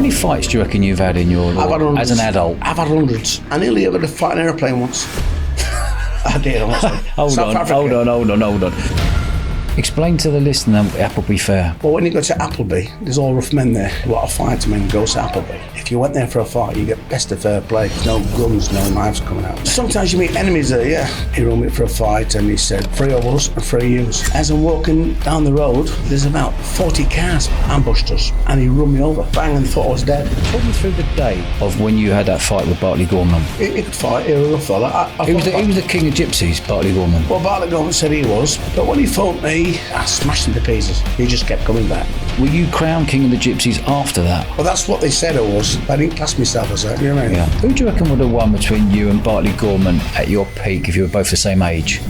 many fights do you reckon you've had in your life as an adult? I've had hundreds. I nearly ever fight an aeroplane once. I did, honestly. Hold on. Explain to the listener Appleby Fair. Well, when you go to Appleby, there's all rough men there. What a fighterman goes to Appleby. If you went there for a fight, you get best of fair play. No guns, no knives coming out. Sometimes you meet enemies there, yeah. He run me for a fight and he said, 3 of us and 3 yous. As I'm walking down the road, there's about 40 cars ambushed us. And he run me over, bang, and thought I was dead. Talk me through the day of when you had that fight with Bartley Gorman. He could fight, he was a rough fella. He was the king of gypsies, Bartley Gorman. Well, Bartley Gorman said he was, but when he fought me, I smashed him to pieces. He just kept coming back. Were you crowned king of the gypsies after that? Well, that's what they said I was. I didn't class myself as that, you know what I mean? Yeah. Who do you reckon would have won between you and Bartley Gorman at your peak if you were both the same age?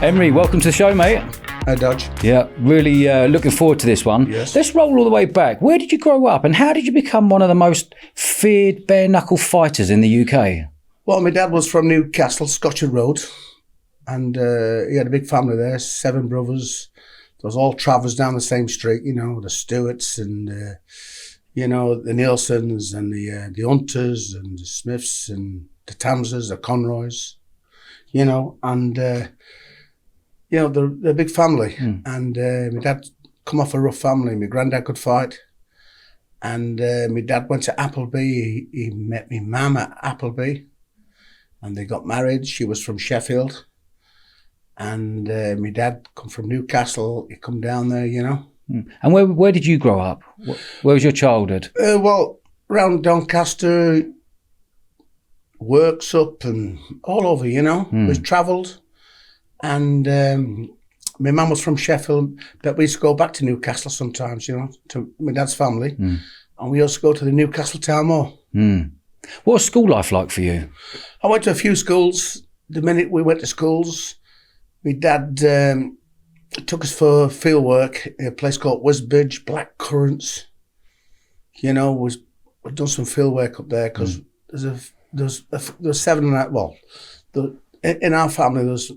Emery, welcome to the show, mate. Hi, Dodge. Yeah, really looking forward to this one. Yes. Let's roll all the way back. Where did you grow up and how did you become one of the most feared bare-knuckle fighters in the UK? Well, my dad was from Newcastle, Scotchard Road, and he had a big family there, 7 brothers. There was all travellers down the same street, you know, the Stewarts and, you know, the Nielsen's and the Hunters and the Smiths and the Tamsers, the Conroys, you know, and... you know, they're a big family. And my dad come off a rough family. My granddad could fight. And my dad went to Appleby. He met my mum at Appleby. And they got married. She was from Sheffield. And my dad come from Newcastle. He come down there, you know. And where did you grow up? Where was your childhood? Well, around Doncaster, works up and all over, you know. We travelled. And my mum was from Sheffield, but we used to go back to Newcastle sometimes, you know, to my dad's family. And we used to go to the Newcastle Town Mall. What was school life like for you? I went to a few schools. The minute we went to schools, my dad took us for field work at a place called Wisbridge, Black Currants. You know, we've done some field work up there because there's 7 and that. Well, in our family, there's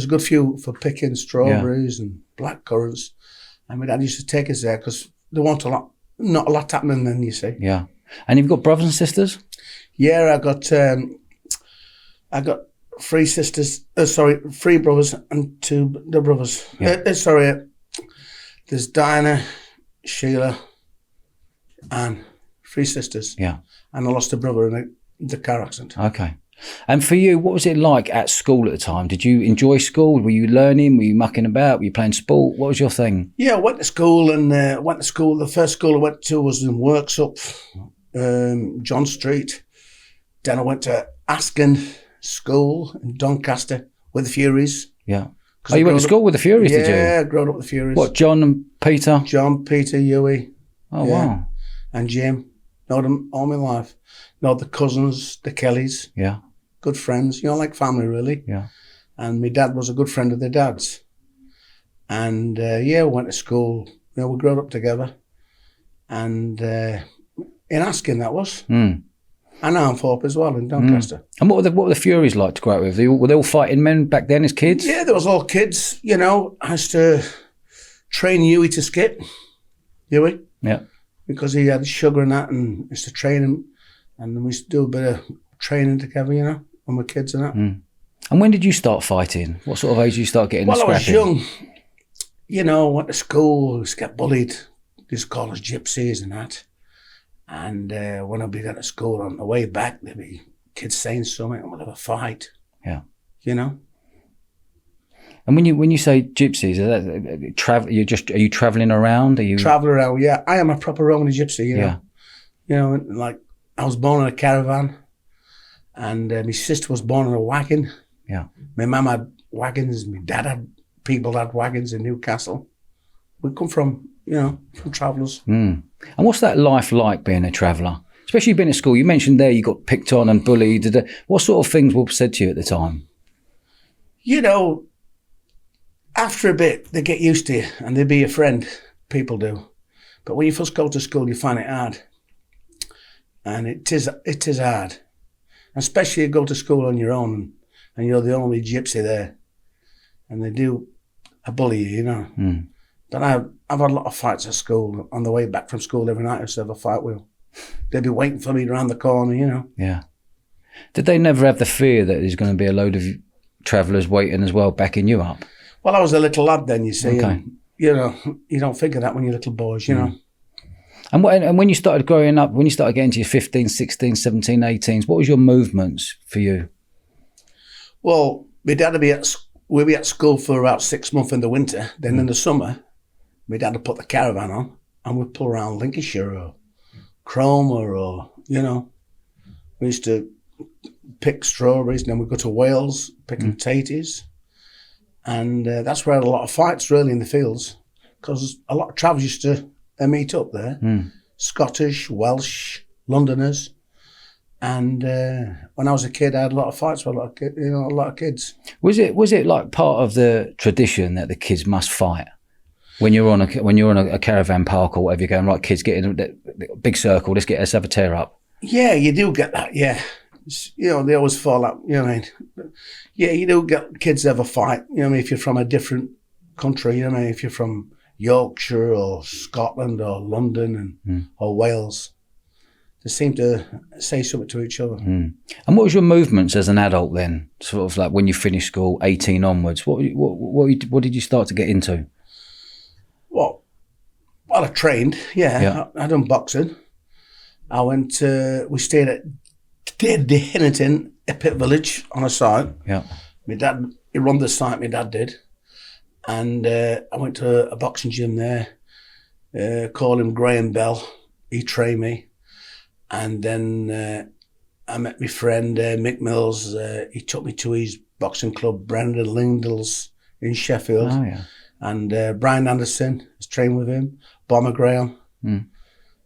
a good few for picking strawberries and black currants. And my dad used to take us there because there wasn't not a lot happening then, you see. Yeah. And you've got brothers and sisters? Yeah, I got 3 sisters, 3 brothers and 2 the brothers. Yeah. There's Diana, Sheila, and 3 sisters. Yeah. And I lost a brother in the car accident. Okay. And for you, what was it like at school at the time? Did you enjoy school? Were you learning? Were you mucking about? Were you playing sport? What was your thing? Yeah, I went to school The first school I went to was in Worksop, John Street. Then I went to Askin School in Doncaster with the Furies. Yeah. Oh, you went to school with the Furies, did you? Yeah, I grew up with the Furies. What, John and Peter? John, Peter, Huey. Oh, wow. And Jim. Know them all my life. Know the cousins, the Kellys. Yeah. Good friends, you know, like family, really. Yeah. And my dad was a good friend of their dad's. And, we went to school. You know, we grew up together. And in Askin, that was. And Armthorpe as well, in Doncaster. And what were the Furies like to grow up with? Were they all fighting men back then as kids? Yeah, there was all kids, you know. I used to train Huey to skip. Huey. Yeah. Because he had sugar and that, and used to train him. And we used to do a bit of training together, you know, when we're kids and that. And when did you start fighting? What sort of age did you start getting the scrapping? Well, I was young. You know, went to school, used to get bullied. They used to call us gypsies and that. And when I'd be going to school on the way back, there'd be kids saying something and we'd have a fight. Yeah. You know? And when you say gypsies, are you travelling around? Are you travelling around? Yeah, I am a proper Romany gypsy. You know, yeah. You know, like I was born in a caravan, and my sister was born in a wagon. Yeah, my mum had wagons. My dad had wagons in Newcastle. We come from travellers. And what's that life like being a traveller? Especially being at school. You mentioned there you got picked on and bullied. What sort of things were said to you at the time? You know, after a bit, they get used to you and they be your friend. People do. But when you first go to school, you find it hard. And it is hard. Especially you go to school on your own and you're the only gypsy there. And they do bully you, you know. Mm. But I've had a lot of fights at school. On the way back from school every night I used to have a fight with them. They'd be waiting for me around the corner, you know. Yeah. Did they never have the fear that there's going to be a load of travellers waiting as well, backing you up? Well, I was a little lad then, you see. Okay. And, you know, you don't think of that when you're little boys, you know. And when you started growing up, when you started getting to your 15, 16, 17, 18s, what was your movements for you? Well, my dad we'd be at school for about 6 months in the winter. Then in the summer, my dad would put the caravan on and we'd pull around Lincolnshire or Cromer or, you know. We used to pick strawberries and then we'd go to Wales, picking potatoes. And that's where I had a lot of fights really in the fields because a lot of travellers used to meet up there. Scottish, Welsh, Londoners. And when I was a kid, I had a lot of fights with a lot of kids. Was it like part of the tradition that the kids must fight when you're on a caravan park or whatever? You're going, right, kids, get in the big circle. Let's have a tear up. Yeah, you do get that. Yeah, you know, they always fall out. You know what I mean? Yeah, you do get kids have a fight. You know what I mean? If you're from a different country, you know what I mean? If you're from Yorkshire or Scotland or London or Wales. They seem to say something to each other. And what was your movements as an adult then? Sort of like when you finished school, 18 onwards. What did you start to get into? Well, I trained. Yeah. I done boxing. I went. We stayed at Hennington, a pit village on a site. Yeah. My dad, he run the site. My dad did, and I went to a boxing gym there. Called him Graham Bell. He trained me. And then I met my friend Mick Mills. He took me to his boxing club, Brendan Lingdale's in Sheffield. Oh, yeah. And Brian Anderson was trained with him, Bomber Graham. And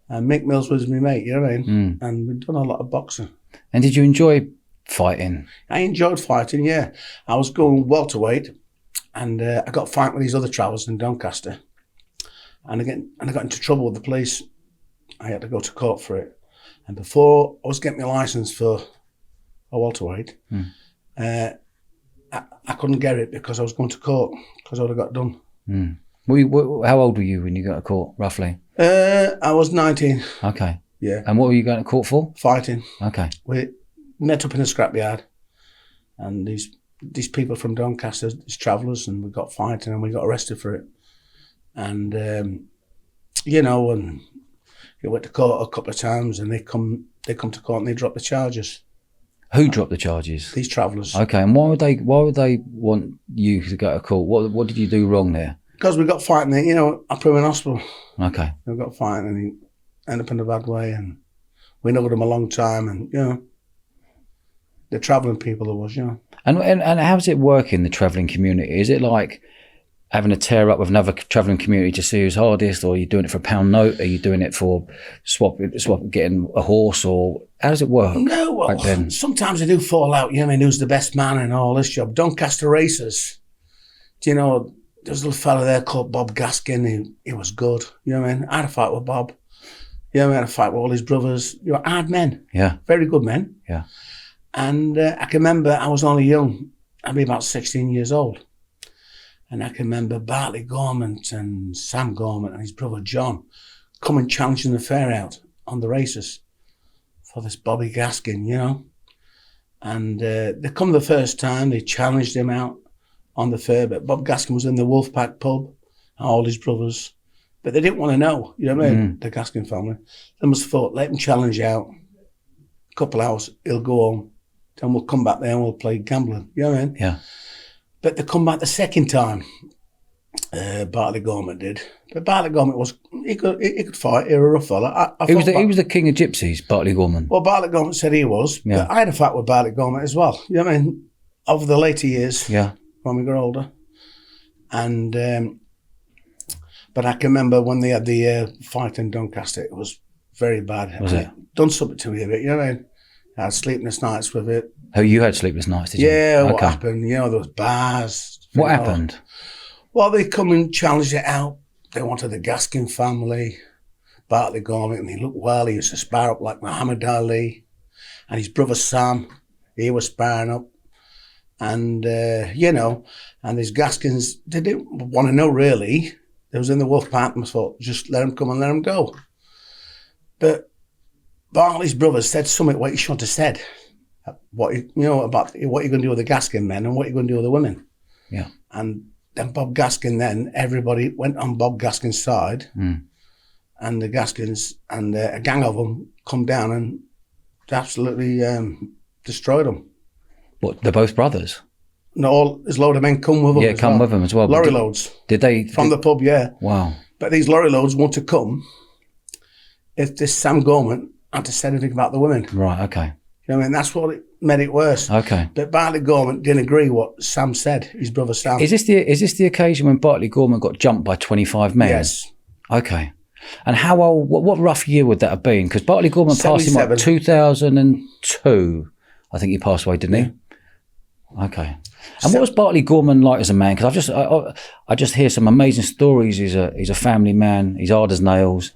Mick Mills was my mate, you know what I mean? And we'd done a lot of boxing. And did you enjoy fighting? I enjoyed fighting, yeah. I was going welterweight and I got fighting with these other travellers in Doncaster. And I got into trouble with the police. I had to go to court for it. And before I was getting my licence for a welterweight, I couldn't get it because I was going to court because I would have got done. How old were you when you got to court, roughly? I was 19. Okay. Yeah. And what were you going to court for? Fighting. Okay. We met up in a scrapyard and these people from Doncaster, these travellers, and we got fighting and we got arrested for it. And, you know, and... He went to court a couple of times and they come to court and they drop the charges. Who dropped the charges? These travellers. Okay, and why would they want you to go to court? What did you do wrong there? Because we got fighting there, you know, I put him in hospital. Okay. We got fighting and he ended up in a bad way and we knowed him a long time and, you know, the travelling people there was, you know. And how does it work in the travelling community? Is it like having a tear up with another travelling community to see who's hardest, or are you doing it for a pound note? Are you doing it for swap getting a horse, or how does it work? No, well, sometimes they do fall out, you know what I mean, who's the best man in all this job. Doncaster races, do you know, there's a little fella there called Bob Gaskin, he was good, you know what I mean? I had a fight with Bob, you know what I mean, I had a fight with all his brothers, you know, hard men, very good men. Yeah. And I can remember I was only young, I'd be about 16 years old. And I can remember Bartley Gorman and Sam Gorman and his brother John coming challenging the fair out on the races for this Bobby Gaskin, you know. And they come the first time, they challenged him out on the fair, but Bob Gaskin was in the Wolfpack pub, all his brothers. But they didn't want to know, you know what I mean, the Gaskin family. They must have thought, let him challenge out. A couple hours, he'll go home. Then we'll come back there and we'll play gambling, you know what I mean? Yeah. But they come back the second time, Bartley Gorman did. But Bartley Gorman he could fight, he was a rough fella. He was the king of gypsies, Bartley Gorman. Well, Bartley Gorman said he was, but I had a fight with Bartley Gorman as well. You know what I mean? Over the later years, when we got older. And, but I can remember when they had the fight in Doncaster, it was very bad. Was it? Done something to me a bit, you know what I mean? I had sleepless nights with it. Oh, you had sleepless nights, did you? Yeah, what happened? You know, there was bars. What happened? Well, they come and challenged it out. They wanted the Gaskin family, Bartley Gorman, and he looked well. He used to spar up like Muhammad Ali. And his brother Sam, he was sparring up. And, you know, and these Gaskins, they didn't want to know really. They was in the wolf pack and I thought, just let him come and let him go. But Bartley's brothers said something what he shouldn't have said. What you know about what you're going to do with the Gaskin men and what you're going to do with the women. Yeah. And then Bob Gaskin, then everybody went on Bob Gaskin's side, and the Gaskins and a gang of them come down and absolutely destroyed them. What? They're both brothers. No, there's a load of men come with them. Yeah, come with them as well. Lorry loads. Did they from the pub? Yeah. Wow. But these lorry loads want to come if this Sam Gorman had to say anything about the women. Right. Okay. You know what I mean? That's what made it worse. Okay. But Bartley Gorman didn't agree what Sam said, his brother Sam. Is this the occasion when Bartley Gorman got jumped by 25 men? Yes. Okay. And how old, what rough year would that have been? Because Bartley Gorman passed him like 2002. I think he passed away, didn't he? Okay. And what was Bartley Gorman like as a man? Because I just hear some amazing stories. He's a family man. He's hard as nails.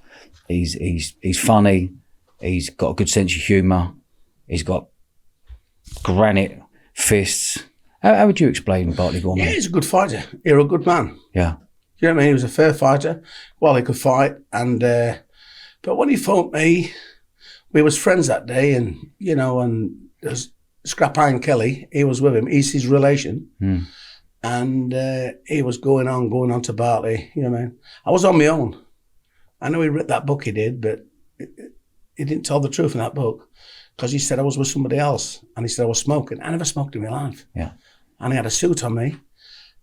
He's funny. He's got a good sense of humour. He's got granite fists. How would you explain Bartley Gorman? Yeah, he's a good fighter. You're a good man. Yeah. You know what I mean? He was a fair fighter. Well, he could fight. And but when he fought me, we was friends that day, and you know, and there's Scrapyard Kelly. He was with him. He's his relation, and he was going on to Bartley. You know what I mean? I was on my own. I know he wrote that book. He did, but he didn't tell the truth in that book. Because he said I was with somebody else, and he said I was smoking. I never smoked in my life. Yeah. And he had a suit on me,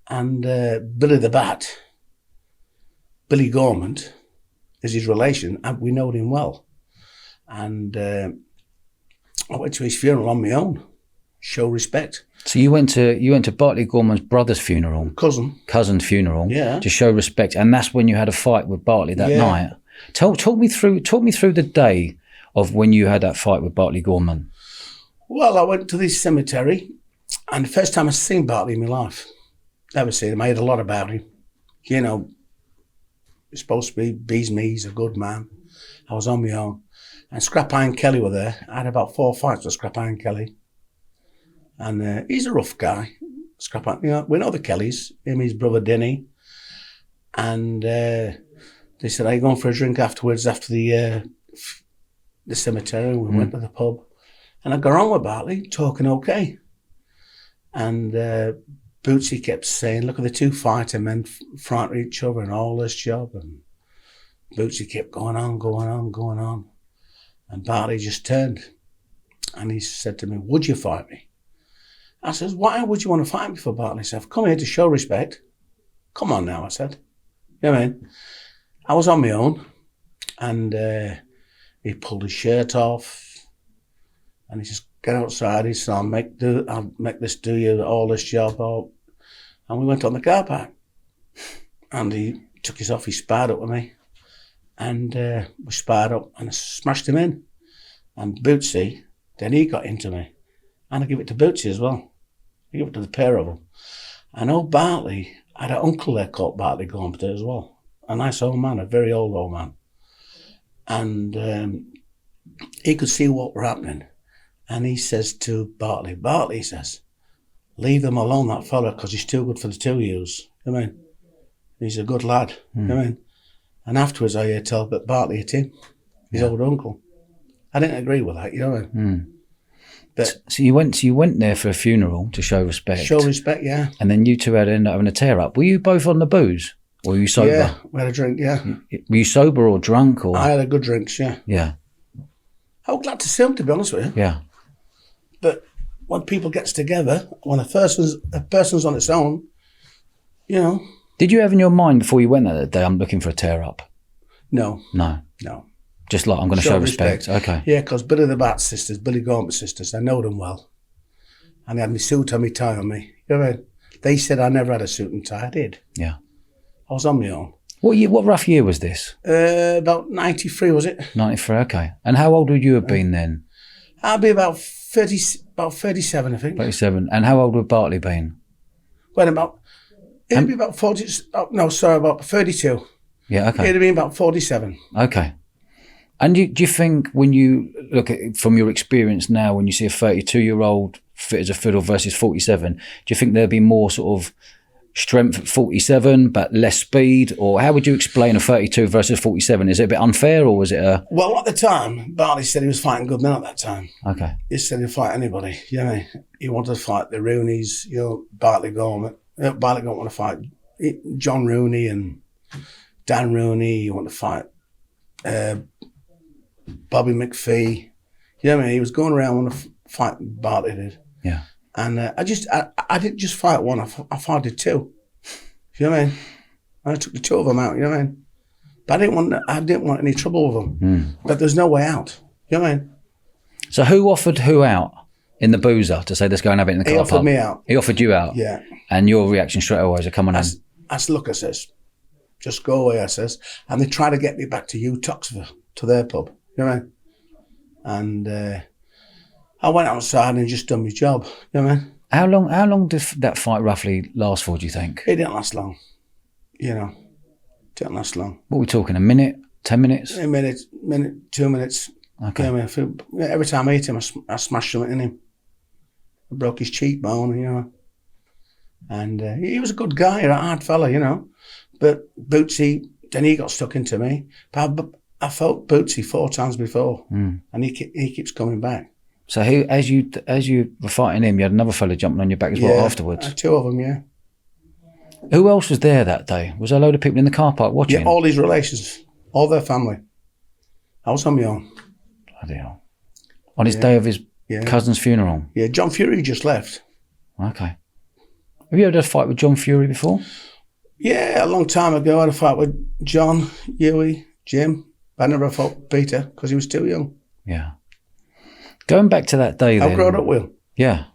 and Billy the Bat, Billy Gorman, is his relation, and we know him well. And I went to his funeral on my own, show respect. So you went to Bartley Gorman's brother's funeral, cousin's funeral, yeah, to show respect, and that's when you had a fight with Bartley that night. Talk me through the day of when you had that fight with Bartley Gorman. Well, I went to this cemetery, and the first time I seen Bartley in my life. Never seen him. I heard a lot about him. You know, he's supposed to be bees me. He's a good man. I was on my own, and Scrapyard Kelly were there. I had about 4 fights with Scrapyard Kelly, and he's a rough guy. Scrapyard, you know, we know the Kellys. Him, his brother Denny, and they said, "Are you going for a drink afterwards?" After the cemetery, we went to the pub, and I got on with Bartley, talking okay. And Bootsy kept saying, "Look at the two fighter men front each other and all this job." And Bootsy kept going on. And Bartley just turned, and he said to me, "Would you fight me?" I says, "Why would you want to fight me for, Bartley?" He said, "I've come here to show respect." "Come on now," I said. You know what I mean? I was on my own, and he pulled his shirt off, and he just get outside. He said, I'll make this do you all this job." And we went on the car park, and he took his off. He sparred up with me, and we sparred up, and I smashed him in. And Bootsy, then he got into me, and I give it to Bootsy as well. I give it to the pair of them. And old Bartley, I had an uncle there called Bartley Gorman as well. A nice old man, a very old man. And he could see what were happening. And he says to Bartley, he says, "Leave them alone, that fella, because he's too good for the two of yous." You know what I mean? He's a good lad. You know what I mean? And afterwards I hear tell, but Bartley hit him, his old uncle. I didn't agree with that, you know what I mean? But so you went there for a funeral to show respect. Show respect, yeah. And then you two had ended up having a tear up. Were you both on the booze? Or were you sober? Yeah, we had a drink, yeah. Were you sober or drunk? Or I had a good drinks, yeah. Yeah. I was glad to see him, to be honest with you. Yeah. But when people gets together, when a person's on its own, you know. Did you have in your mind before you went there that day, I'm looking for a tear up? No. No. Just like, I'm going to show respect. Okay. Yeah, because Billy the Bat's sisters, Billy Gorman's sisters, I know them well. And they had my suit and my tie on me. You know what I mean? They said I never had a suit and tie. I did. Yeah. I was on my own. What rough year was this? About 93, was it? 93, okay. And how old would you have been then? I'll be about 37, I think. 37. And how old would Bartley been? Well, it'd be about 40, about 32. Yeah, okay. It'd have been about 47. Okay. And do you think when you look at it from your experience now, when you see a 32-year-old fit as a fiddle versus 47. Do you think there'd be more sort of strength at 47 but less speed, or how would you explain a 32 versus 47? Is it a bit unfair, or was it a... Well, at the time, Bartley said he was fighting good men at that time. Okay. He said he'd fight anybody. You know, he wanted to fight the Rooneys, you know, Bartley Gorman. Bartley Gorman wanted to fight John Rooney and Dan Rooney. He wanted to fight Bobby McPhee. You know what I mean? He was going around wanting to fight Bartley did. Yeah. And I didn't just fight one, I fought two. You know what I mean? I took the two of them out, you know what I mean? But I didn't want any trouble with them. But there's no way out. You know what I mean? So who offered who out in the boozer to say, let's go and have it in the car park? He offered me out. He offered you out? Yeah. And your reaction straight away was, come on in. I said, look, I says, just go away, I says. And they tried to get me back to Toxver, to their pub. You know what I mean? And I went outside and just done my job. You know what I mean? How long did that fight roughly last for, do you think? It didn't last long. You know, it didn't last long. What are we talking, a minute, 10 minutes? A minute, 2 minutes. Okay. You know what I mean? Every time I hit him, I smashed something in him. I broke his cheekbone, you know. And he was a good guy, a hard fella, you know. But Bootsy, then he got stuck into me. But I fought Bootsy 4 times before, and he keeps coming back. So as you were fighting him, you had another fella jumping on your back as well afterwards? 2 of them, yeah. Who else was there that day? Was there a load of people in the car park watching? Yeah, all his relations, all their family. I was on my own. Bloody hell. On his day of his cousin's funeral? Yeah, John Fury just left. Okay. Have you ever had a fight with John Fury before? Yeah, a long time ago I had a fight with John, Huey, Jim. I never fought Peter because he was too young. Yeah. Going back to that day then. I've grown up with him. Yeah.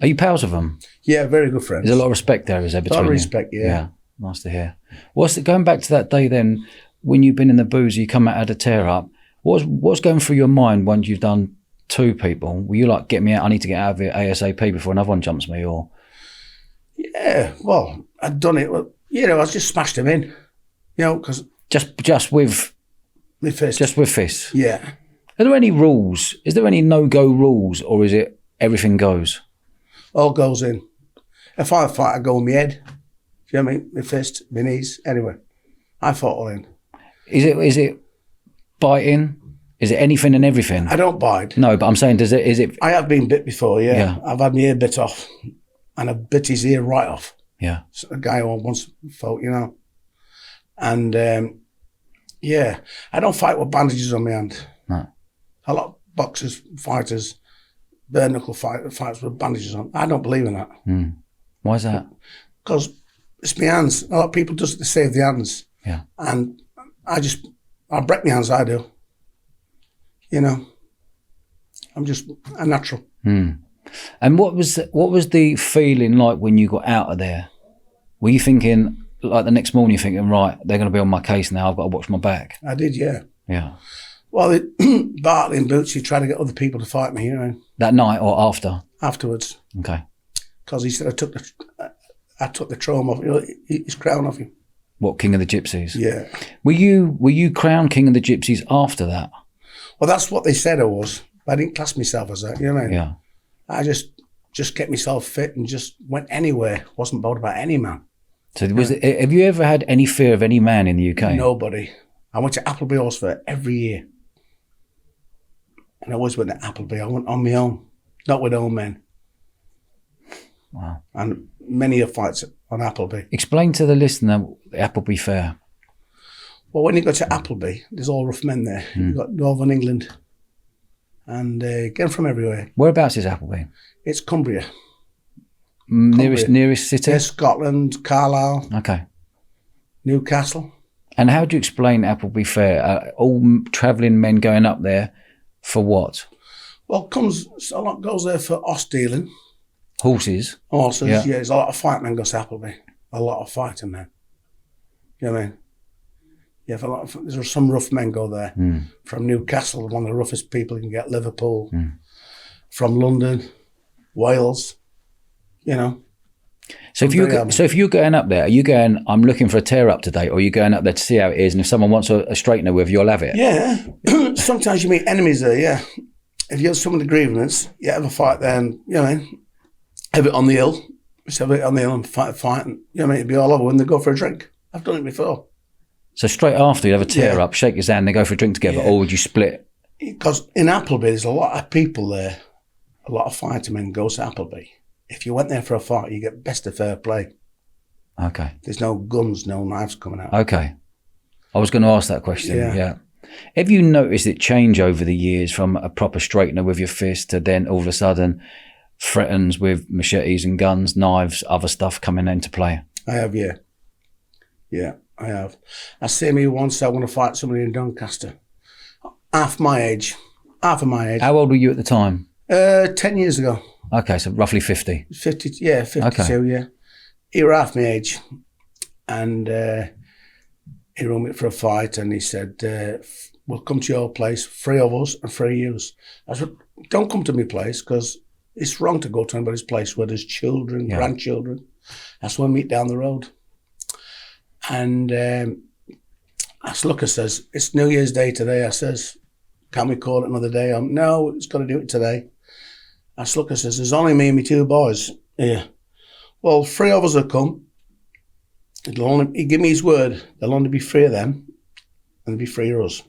Are you pals with them? Yeah, very good friends. There's a lot of respect there, is there, between you? A lot of respect, yeah. Yeah, nice to hear. Going back to that day then, when you've been in the booze, you come out had a tear up, what's going through your mind once you've done 2 people? Were you like, get me out, I need to get out of it ASAP before another one jumps me, or? Yeah, well, I'd done it, you know, I just smashed him in, you know, because... Just with... My fist. Just with fists? Yeah. Are there any rules? Is there any no-go rules, or is it everything goes? All goes in. If I fight, I go with my head. Do you know what I mean? My fist, my knees, anyway. I fought all in. Is it biting? Is it anything and everything? I don't bite. No, but I'm saying, is it... I have been bit before, yeah. I've had my ear bit off, and I bit his ear right off. Yeah. So a guy who once fought, you know. And, yeah, I don't fight with bandages on my hand. No. A lot of boxers, fighters, bare-knuckle fights with bandages on. I don't believe in that. Why is that? Because it's my hands. A lot of people just save the hands. Yeah. And I break my hands, I do. You know, I'm just a natural. And what was the feeling like when you got out of there? Were you thinking, like the next morning, you're thinking, right, they're going to be on my case now, I've got to watch my back? I did, yeah. Yeah. Well, Bartley and Bootsy tried to get other people to fight me, you know. That night or after? Afterwards. Okay. Because he said I took the throne off, you know, his crown off him. What, King of the Gypsies? Yeah. Were you crowned King of the Gypsies after that? Well, that's what they said I was. I didn't class myself as that, you know what I mean? Yeah. I just kept myself fit and just went anywhere. Wasn't bothered about any man. So have you ever had any fear of any man in the UK? Nobody. I went to Appleby Fair every year. And I always went to Appleby. I went on my own, not with old men. Wow. And many of fights on Appleby. Explain to the listener the Appleby Fair. Well, when you go to Appleby, there's all rough men there. You've got Northern England and get from everywhere. Whereabouts is Appleby? It's Cumbria. Nearest city? There's Scotland, Carlisle. Okay. Newcastle. And how do you explain Appleby Fair? All travelling men going up there for what? Well, a lot goes there for horse dealing. Horses? Horses, yeah. There's a lot of fight men goes to Appleby. A lot of fighting men. You know what I mean? Yeah, there's some rough men go there. From Newcastle, one of the roughest people you can get, Liverpool. From London, Wales, you know. So if you're going up there, are you going, I'm looking for a tear up today, or are you going up there to see how it is, and if someone wants a straightener with, you'll have it? Yeah. Sometimes you meet enemies there, yeah. if you have some of the grievance, you have a fight then, you know what I mean? Have it on the hill. Just have it on the hill and fight. And, you know what I mean? It'd be all over when they go for a drink. I've done it before. So straight after, you'd have a tear up, shake his hand, they go for a drink together, or would you split? Because in Appleby, there's a lot of people there, a lot of fighter men go to Appleby. If you went there for a fight, you get best of fair play. Okay. There's no guns, no knives coming out. Okay. I was going to ask that question. Yeah. Have you noticed it change over the years from a proper straightener with your fist to then all of a sudden threatens with machetes and guns, knives, other stuff coming into play? I have, yeah. Yeah, I have. I see me once, I want to fight somebody in Doncaster. Half of my age. How old were you at the time? 10 years ago. Okay, so roughly 50. 50, yeah, 52, yeah. He was half my age. And he rung me for a fight and he said, we'll come to your place, 3 of us and 3 of yous. I said, don't come to my place because it's wrong to go to anybody's place where there's children, grandchildren. That's when we meet down the road. And I said, look, I says, it's New Year's Day today. I says, can we call it another day? No, it's got to do it today. I said, look, I says, there's only me and my 2 boys here. Well, 3 of us will come. He gave me his word. There'll only be 3 of them and there'll be 3 of us.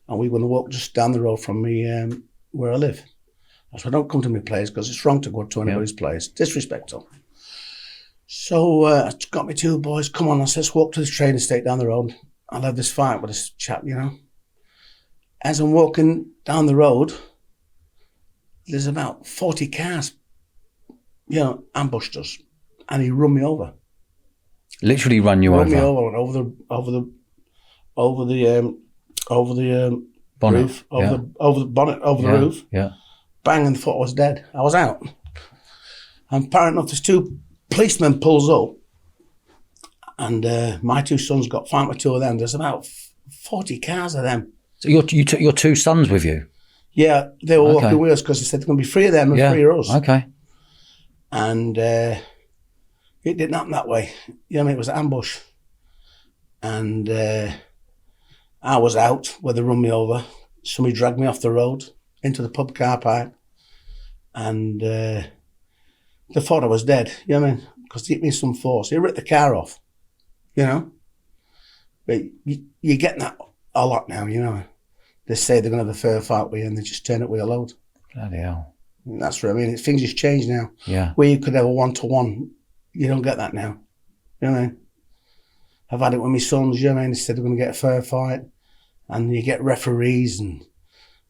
And we're going to walk just down the road from me where I live. I said, don't come to my place because it's wrong to go to anybody's place. Disrespectful. So I got my 2 boys, come on, I says, walk to the train estate down the road. I'll have this fight with this chap, you know. As I'm walking down the road, there's about 40 cars, you know, ambushed us. And he run me over. Literally run you over? Run me over the bonnet, roof, over the bonnet, over the roof. Yeah. Bang, and thought I was dead. I was out. And apparently enough, there's 2 policemen pulls up and my 2 sons got fight with 2 of them. There's about 40 cars of them. So you took your 2 sons with you? Yeah, they were walking with us because they said there's going to be 3 of them and 3 of us. Okay. And it didn't happen that way. You know what I mean? It was an ambush. And I was out where they run me over. Somebody dragged me off the road into the pub car park. And they thought I was dead, you know what I mean? Because they hit me some force. They ripped the car off, you know? But you're getting that a lot now, you know? They say they're going to have a fair fight with you and they just turn it with a load. Bloody hell. And that's what I mean. Things just change now. Yeah. Where you could have a 1-to-1, you don't get that now. You know what I mean? I've had it with my sons, you know what I mean? They said they're going to get a fair fight and you get referees and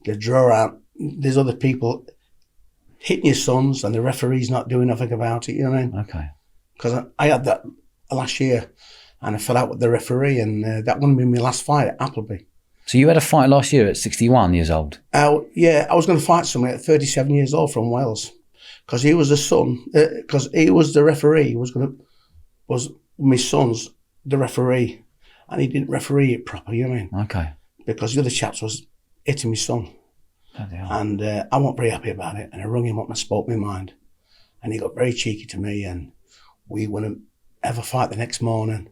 they draw out. There's other people hitting your sons and the referee's not doing nothing about it, you know what I mean? Okay. Because I had that last year and I fell out with the referee and that wouldn't be my last fight at Appleby. So you had a fight last year at 61 years old? Yeah, I was going to fight somebody at 37 years old from Wales because he was the son, because he was the referee, was my son's the referee and he didn't referee it proper, you know what I mean? Okay. Because the other chaps was hitting my son. And I wasn't very happy about it. And I rung him up and I spoke my mind. And he got very cheeky to me and we wouldn't ever fight the next morning.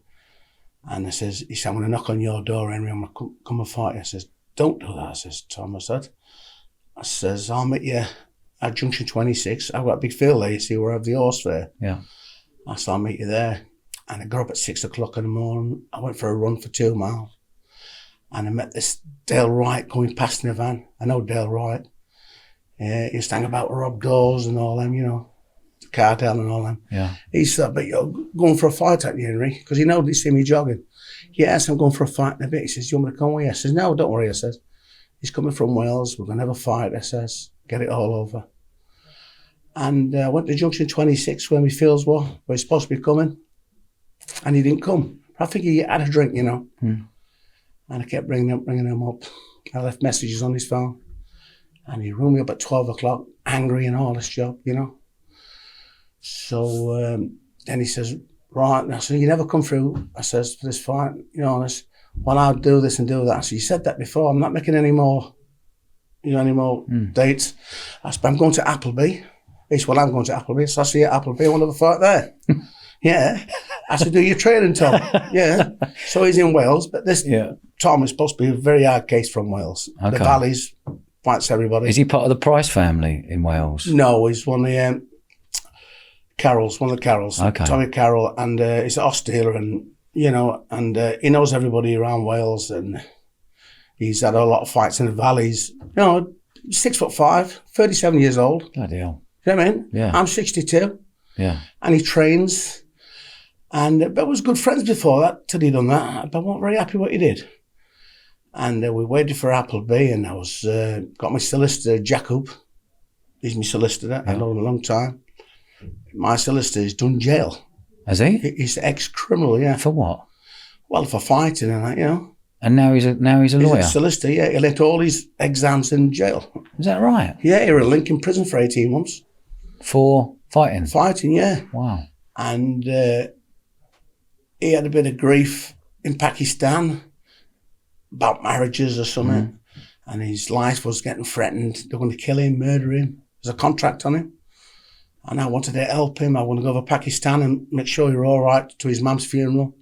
And he said, I'm going to knock on your door, Henry, I'm going to come and fight you. I says, don't do that, I says, Tom, I says, I'll meet you at Junction 26. I've got a big field there, you see, where I have the horse fair. Yeah. I said, I'll meet you there. And I got up at 6 o'clock in the morning. I went for a run for 2 miles. And I met this Dale Wright going past in a van. I know Dale Wright. He used to hang about Rob Dawes and all them, you know, the cartel and all them. Yeah. He said, but you're going for a fight at you, Henry? Because he knows he see me jogging. Yes, I'm going for a fight in a bit. He says, you want me to come with you? I says, no, don't worry, I says. He's coming from Wales. We're going to have a fight, I says. Get it all over. And I went to Junction 26 where my fields were, where he's supposed to be coming. And he didn't come. I think he had a drink, you know. And I kept bringing him up. I left messages on his phone. And he rang me up at 12 o'clock, angry and all this job, you know. So then he says, right. And I said, you never come through, I says, for this fight, you know, this, well, I'll do this and do that. I said, you said that before. I'm not making any more, you know, any more dates. I said, I'm going to Appleby. He said, well, I'm going to Appleby. So I see you at Appleby. I want to have a fight there. Yeah. I said, do your training, Tom? Yeah. So he's in Wales, but this Tom is supposed to be a very hard case from Wales. Okay. The valleys, fights everybody. Is he part of the Price family in Wales? No, he's one of the Carrolls, one of the Carrolls. Okay. Tommy Carroll, and he's an horse dealer, and you know, and he knows everybody around Wales, and he's had a lot of fights in the valleys. You know, 6'5", 37 years old. Bloody hell. You know what I mean? Yeah. I'm 62. Yeah. And he trains, and but we was good friends before that till he done that. But I wasn't very happy what he did. And we waited for Appleby, and I was got my solicitor, Jacob. He's my solicitor. I know him a long time. My solicitor's done jail. Has he? He's ex-criminal, yeah. For what? Well, for fighting and that, you know. And now he's a lawyer. He's a solicitor, yeah. He let all his exams in jail. Is that right? Yeah, he was in Lincoln prison for 18 months. For fighting? Fighting, yeah. Wow. And he had a bit of grief in Pakistan about marriages or something. And his life was getting threatened. They were going to kill him, murder him. There's a contract on him. And I wanted to help him. I wanted to go to Pakistan and make sure he was all right to his mum's funeral,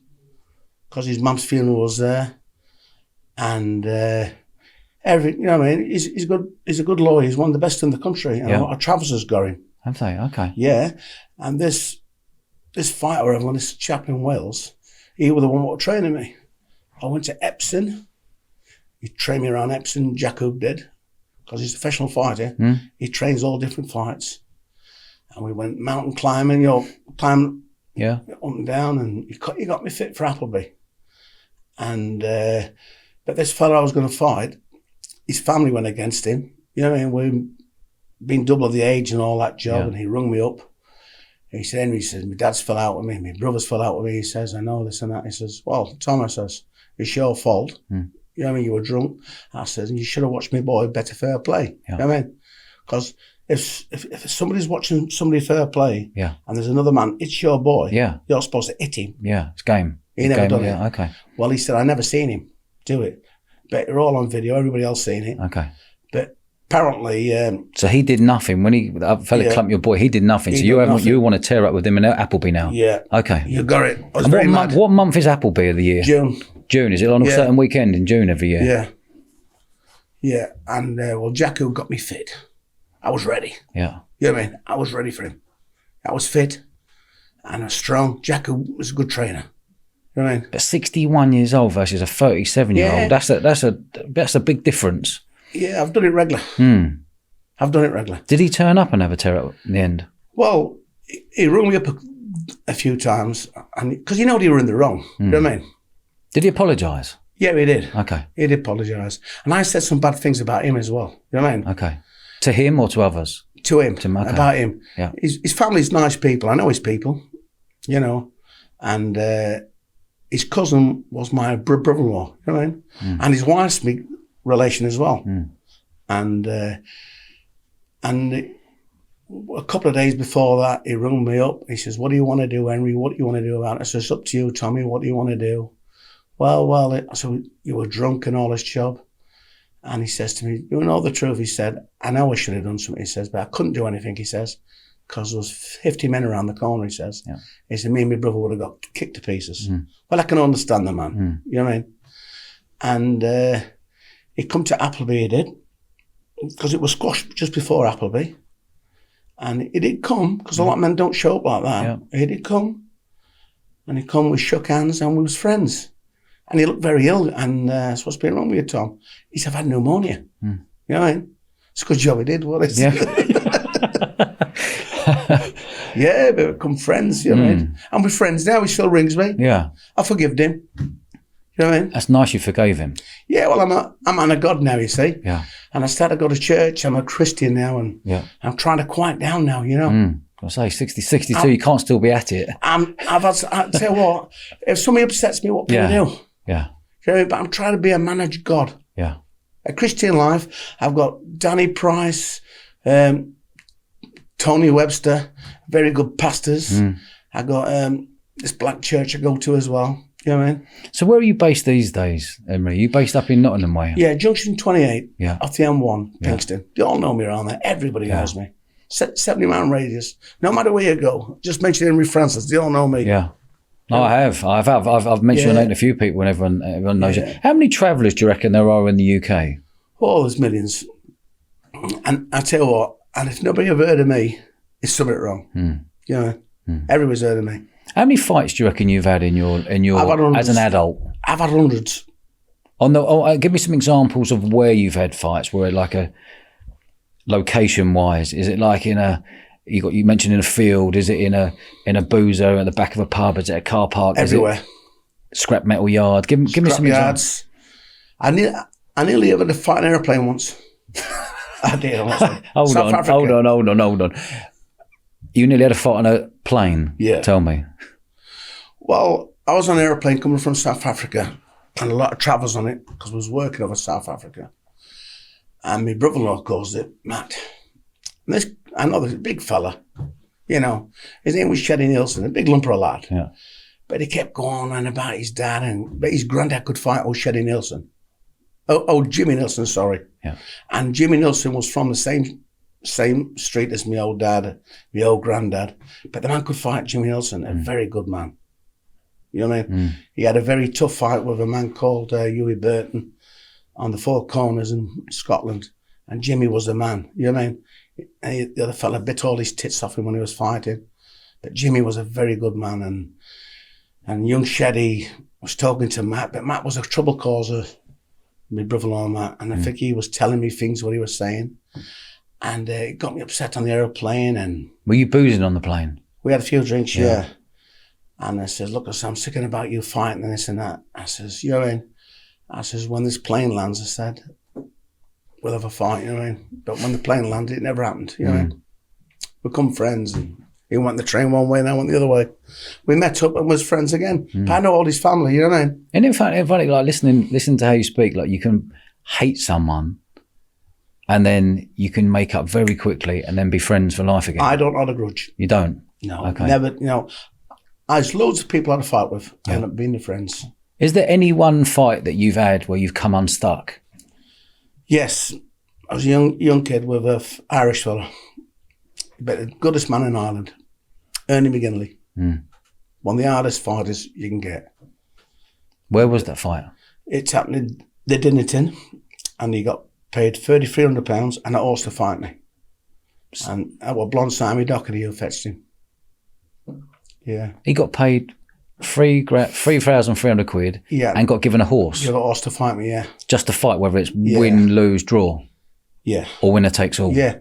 because his mum's funeral was there. And everything, you know what I mean? He's good. He's a good lawyer. He's one of the best in the country. And a lot of Travis's got him. Have they? Okay. Yeah. And this fighter, this chap in Wales, he was the one that was training me. I went to Epsom. He trained me around Epsom, Jacob did, because he's a professional fighter. He trains all different fights. And we went mountain climbing, you know, climbing up and down, and he got me fit for Appleby. And but this fellow I was going to fight, his family went against him. You know what I mean? We've been double the age and all that job, and he rung me up. And he said, Henry, he says, my dad's fell out with me, my brother's fell out with me. He says, I know this and that. He says, well, Tom, says, it's your fault. You know what I mean? You were drunk. I said, you should have watched me boy better fair play. You know what I mean? Because if somebody's watching somebody fair play and there's another man, it's your boy. Yeah. You're supposed to hit him. Yeah, it's game. He never done it. Yeah, okay. Well, he said, I never seen him do it. But they're all on video, everybody else seen it. Okay. But apparently... so he did nothing. When that fella clumped your boy, he did nothing. So you want to tear up with him in Appleby now? Yeah. Okay. You got it. And what month is Appleby of the year? June. June. Is it on a certain weekend in June every year? Yeah. Yeah. And, well, Jacko got me fit. I was ready. Yeah. You know what I mean? I was ready for him. I was fit and I was strong. Jacko was a good trainer. You know what I mean? But 61 years old versus a 37-year-old, that's a big difference. Yeah, I've done it regular. I've done it regular. Did he turn up and have a tear up in the end? Well, he rung me up a few times, and because he knew he were in the wrong. You know what I mean? Did he apologise? Yeah, he did. Okay. He did apologise. And I said some bad things about him as well. You know what I mean? Okay. To him or to others? To him. About him. Yeah. His family's nice people. I know his people, you know. And his cousin was my brother-in-law, you know what I mean? And his wife's my relation as well. And a couple of days before that, he rung me up. He says, what do you want to do, Henry? What do you want to do about it? I said, it's up to you, Tommy. What do you want to do? Well, so you were drunk and all this job. And he says to me, you know the truth? He said, I know I should have done something, he says, but I couldn't do anything, he says, because there was 50 men around the corner, he says. Yeah. He said, me and my brother would have got kicked to pieces. Well, I can understand the man, you know what I mean? And he come to Appleby, he did, because it was squashed just before Appleby. And he did come, because a lot of men don't show up like that. Yeah. He did come, and he come, we shook hands, and we was friends. And he looked very ill, and so what's been wrong with you, Tom? He said, I've had pneumonia. You know what I mean? It's a good job he did, what is it? Yeah, but we become friends, you know what I mean? And we're friends now, he still rings me. Yeah. I forgived him. You know what I mean? That's nice you forgave him. Yeah, well, I'm on a God now, you see. Yeah. And I started to go to church, I'm a Christian now, and I'm trying to quiet down now, you know? I say 62, you can't still be at it. I tell you what, if somebody upsets me, what can I do? Yeah. You know, but I'm trying to be a man of God. Yeah. A Christian life. I've got Danny Price, Tony Webster, very good pastors. I got this black church I go to as well. You know what I mean? So where are you based these days, Emery? Are you based up in Nottingham way? Yeah, Junction 28, off the M1, Pinkston. You all know me around there. Everybody knows me. 70-mile radius. No matter where you go. Just mention Henry Francis. They all know me. Yeah. No, I have. I've mentioned your name to a few people, and everyone knows you. How many travellers do you reckon there are in the UK? Oh, there's millions. And I tell you what, and if nobody ever heard of me, it's something wrong. You know, everybody's heard of me. How many fights do you reckon you've had in your as an adult? I've had hundreds. Give me some examples of where you've had fights, where like a location wise. Is it like you mentioned in a field? Is it in a boozer at the back of a pub? Is it a car park? Everywhere. Is it scrap metal yard? Give me some examples. I nearly had to fight an aeroplane once. I did. Hold on. You nearly had a fight on a plane? Yeah. Tell me. Well, I was on an aeroplane coming from South Africa, and a lot of travellers on it because I was working over South Africa. And my brother-in-law calls it Matt. And I know this big fella, you know, his name was Sheddy Nielsen, a big lumper of lad. Yeah. But he kept going on about his dad, but his granddad could fight old Sheddy Nielsen. Oh, Jimmy Nielsen, sorry. Yeah. And Jimmy Nielsen was from the same street as my old dad, my old granddad. But the man could fight Jimmy Nielsen, a very good man. You know what I mean? He had a very tough fight with a man called Hughie Burton on the Four Corners in Scotland. And Jimmy was the man, you know what I mean? And the other fella bit all his tits off him when he was fighting. But Jimmy was a very good man. And young Sheddy was talking to Matt, but Matt was a trouble causer, my brother-in-law Matt. And I think he was telling me things, what he was saying. And it got me upset on the aeroplane. And were you boozing on the plane? We had a few drinks, yeah. And I says, look, I'm sick about you fighting and this and that. I says, you're in. I says, when this plane lands, I said, we'll have a fight, you know what I mean? But when the plane landed, it never happened, you know what I mean? We become friends. And he went the train one way and I went the other way. We met up and was friends again. But I know all his family, you know what I mean? And in fact, like listening to how you speak, like you can hate someone and then you can make up very quickly and then be friends for life again. I don't hold a grudge. You don't? No, okay. Never, you know. There's loads of people I had a fight with. I end up being their friends. Is there any one fight that you've had where you've come unstuck? Yes. I was a young kid with an Irish fella. But the goodest man in Ireland, Ernie McGinley. One of the hardest fighters you can get. Where was that fight? It's happening the Dinnerton, and he got paid £3,300 and a horse to fight me. And that was Blonde Sammy Doherty who fetched him. Yeah. He got paid £3,300 and got given a horse. You got a horse to fight me, yeah. Just to fight, whether it's win, lose, draw. Yeah. Or winner takes all. Yeah.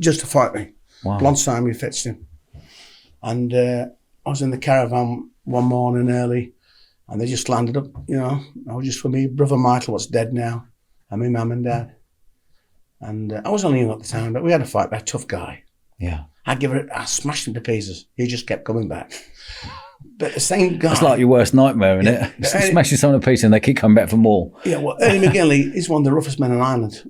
Just to fight me. Wow. Blonde Sammy fetched him. And I was in the caravan one morning early and they just landed up, you know. I was just with me brother Michael, what's dead now, and my mum and dad. And I was only young at the time, but we had a fight by a tough guy. Yeah. I smashed him to pieces. He just kept coming back. But the same guy... That's like your worst nightmare, isn't it? Smashing someone to pieces and they keep coming back for more. Yeah, well, Ernie McGinley is one of the roughest men in Ireland.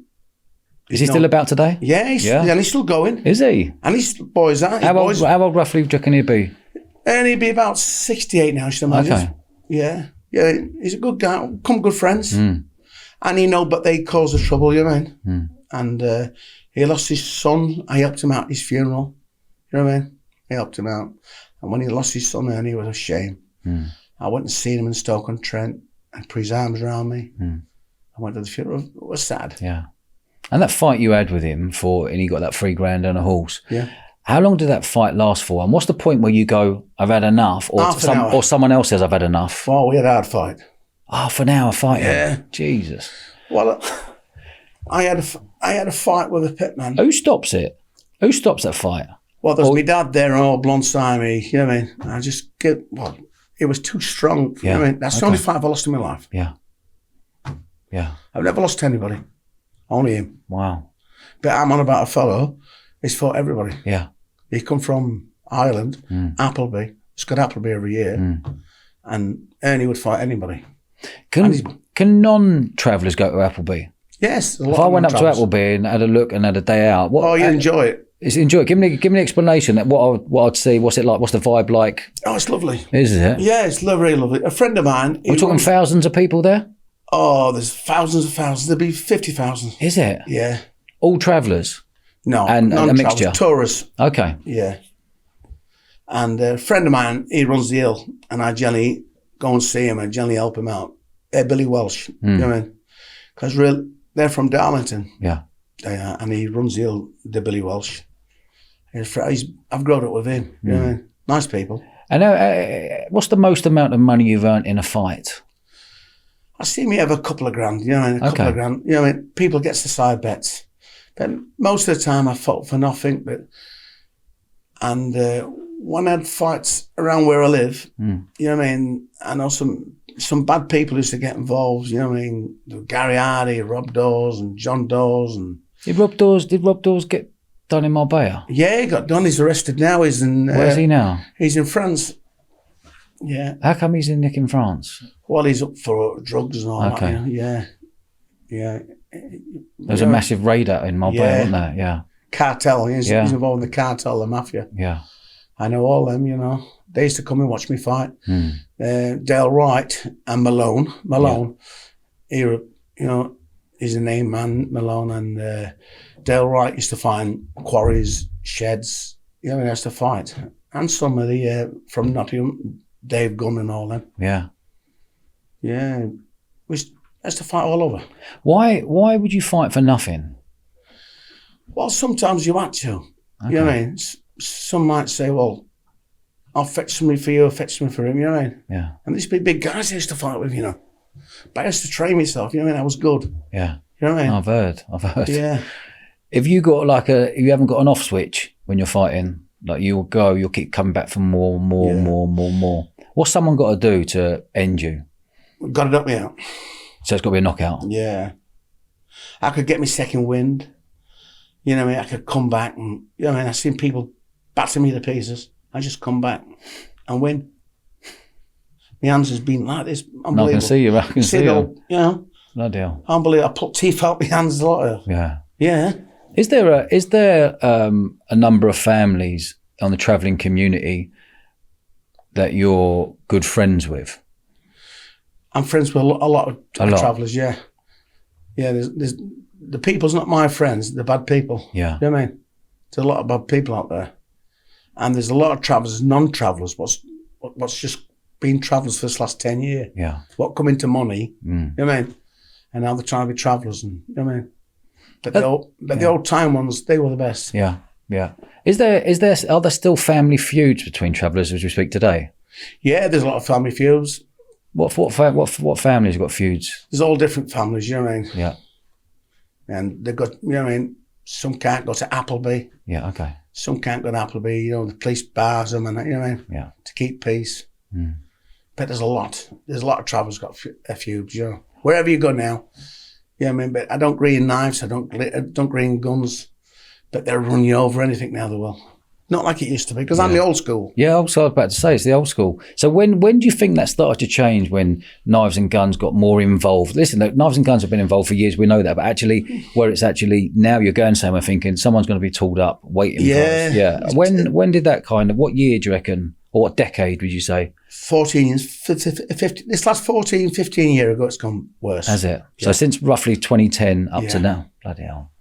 Is he still about today? Yeah, and he's still going. Is he? And his boys are. How old roughly do you reckon he'd be? And he'd be about 68 now, I should imagine. Okay. Yeah, he's a good guy. Come good friends. And he know, but they cause the trouble, you know what I mean? And he lost his son. I helped him out at his funeral. You know what I mean? I helped him out. And when he lost his son, Ernie, it was a shame. I went and seen him in Stoke-on-Trent and put his arms around me. I went to the funeral. It was sad. Yeah. And that fight you had with him and he got that $3,000 and a horse. Yeah. How long did that fight last for? And what's the point where you go, I've had enough, or someone else says I've had enough? Oh, we had a hard fight. Half an hour fighting? Yeah. Jesus. Well, I had a fight with a pitman. Who stops it? Who stops that fight? Well, there's my dad there and all Blonde Sammy, you know what I mean? I just it was too strong. You know what I mean? That's the only fight I've lost in my life. Yeah. Yeah. I've never lost to anybody. Only him. Wow. But I'm on about a fellow. He's fought everybody. Yeah. He come from Ireland, Appleby. It's got Appleby every year. And Ernie would fight anybody. Can non-travellers go to Appleby? Yes. If I went up to Appleby and had a look and had a day out. You'd enjoy it. Enjoy it. Give me an explanation. What I'd see. What's it like? What's the vibe like? Oh, it's lovely. Is it? Yeah, it's very lovely. A friend of mine. We're talking thousands of people there? Oh, there's thousands of thousands. There'd be 50,000. Is it? Yeah. All travellers? No, and a mixture? Tourists. Okay. Yeah. And a friend of mine, he runs the hill, and I generally go and see him and generally help him out. Billy Welsh, you know what I mean? Because they're from Darlington. Yeah. And he runs the Billy Welsh. I've grown up with him. You know what I mean? Nice people. And what's the most amount of money you've earned in a fight? I see me have a couple of grand. You know what I mean? A couple of grand. You know what I mean? People gets the side bets. But most of the time I fought for nothing. And when I had fights around where I live, you know what I mean? I know some bad people used to get involved, you know what I mean? Gary Hardy, Rob Dawes and John Dawes. Did Rob Dawes get done in Marbella? Yeah, he got done. He's arrested now. He's in... Where's he now? He's in France. Yeah. How come he's in Nick in France? Well, he's up for drugs and all that. You know? Yeah. There's a massive raid out in Marbella, wasn't there? Yeah. Cartel. He's involved in the cartel, the mafia. Yeah. I know all them, you know. They used to come and watch me fight. Dale Wright and Malone. He, you know, he's a name man, Malone, and Dale Wright used to find quarries, sheds, you know, he has to fight. And some of the, from Nottingham, Dave Gunn and all them. Yeah. Yeah. We has to fight all over. Why would you fight for nothing? Well, sometimes you had to. Okay. You know what I mean? Some might say, well, I'll fetch somebody for you, I'll fetch somebody for him, you know what I mean? Yeah. And these big guys I used to fight with, you know. But I used to train myself, you know what I mean? I was good. Yeah. You know what I mean? I've heard. Yeah. If you haven't got an off switch when you're fighting, like you'll keep coming back for more. What's someone got to do to end you? Got to knock me out. So it's got to be a knockout? Yeah. I could get me second wind. You know what I mean? I could come back and, you know what I mean? I've seen people batter me to pieces. I just come back and win. My hands has been like this. Unbelievable. No, I can see you. I can see you. You know? No deal. Unbelievable. I put teeth out my hands a lot of. Yeah. Yeah. Is there a number of families on the travelling community that you're good friends with? I'm friends with a lot of travellers, yeah. Yeah, there's the people's not my friends, they're bad people. Yeah. You know what I mean? There's a lot of bad people out there. And there's a lot of travellers, non-travellers, what's just been travellers for this last 10 years. Yeah. What come into money, you know what I mean? And now they're trying to be travellers, and you know what I mean? But the old time ones, they were the best. Yeah, yeah. Are there still family feuds between travellers as we speak today? Yeah, there's a lot of family feuds. What families have got feuds? There's all different families, you know what I mean? Yeah. And they've got, you know what I mean? Some can't go to Appleby. Yeah, okay. Some can't go to Appleby, you know, the police bars them and that, you know what I mean? Yeah. To keep peace. But there's a lot of travellers got feuds, you know. Wherever you go now, you know what I mean? But I don't green knives, I don't green guns, but they'll run you over anything now, they will. Not like it used to be, because I'm the old school. Yeah, also I was about to say, it's the old school. So when do you think that started to change, when knives and guns got more involved? Listen, knives and guns have been involved for years, we know that, but actually, where it's actually, now you're going somewhere thinking someone's going to be tooled up, waiting for us. Yeah. When did that what year do you reckon, or what decade would you say? 14 years, 15, this last 14, 15 years ago, it's gone worse. Has it? Yeah. So since roughly 2010 up to now? Bloody hell.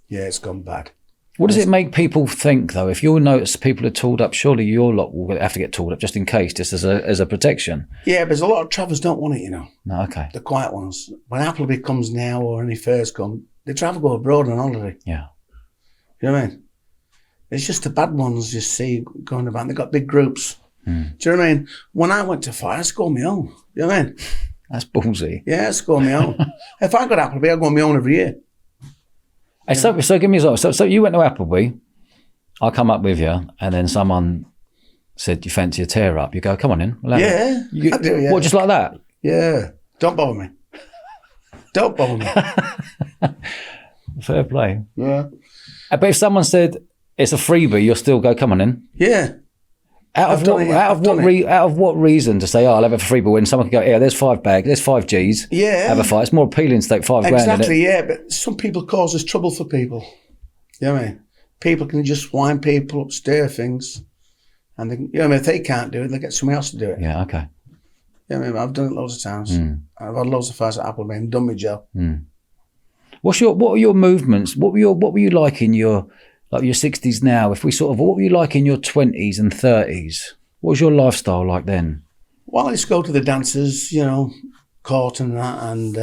Yeah, it's gone bad. What does it make people think, though? If you'll notice people are tooled up, surely your lot will have to get tooled up just in case, just as a protection. Yeah, but there's a lot of travellers don't want it, you know. No, okay. The quiet ones. When Appleby comes now, or any fairs come, they travel go abroad on holiday. Yeah. You know what I mean? It's just the bad ones you see going about. They've got big groups. Do you know what I mean? When I went to fight, I scored my own. You know what I mean? That's ballsy. Yeah, I scored my own. If I got Appleby, I'd go on my own every year. Hey, so give me a example. So you went to Appleby, I come up with you, and then someone said, you fancy a tear up? You go, come on in. I do, yeah. What, just like that? Yeah. Don't bother me. Don't bother me. Fair play. Yeah. But if someone said, it's a freebie, you'll still go, come on in? Yeah. Out of what reason to say, I'll have it for free, but when someone can go, yeah, there's 5 bags, there's 5 G's, yeah, have a fight. It's more appealing to take 5 grand. Exactly, yeah, but some people causes trouble for people. You know what I mean? People can just wind people up, stir things, and they, you know what I mean? If they can't do it, they get somebody else to do it. Yeah, okay. You know what I mean? I've done it loads of times. I've had loads of fights at Appleby and done my job. What were your movements? What were you like in your 60s now? If we what were you like in your 20s and 30s? What was your lifestyle like then? Well, I used to go to the dances, you know, court and that, and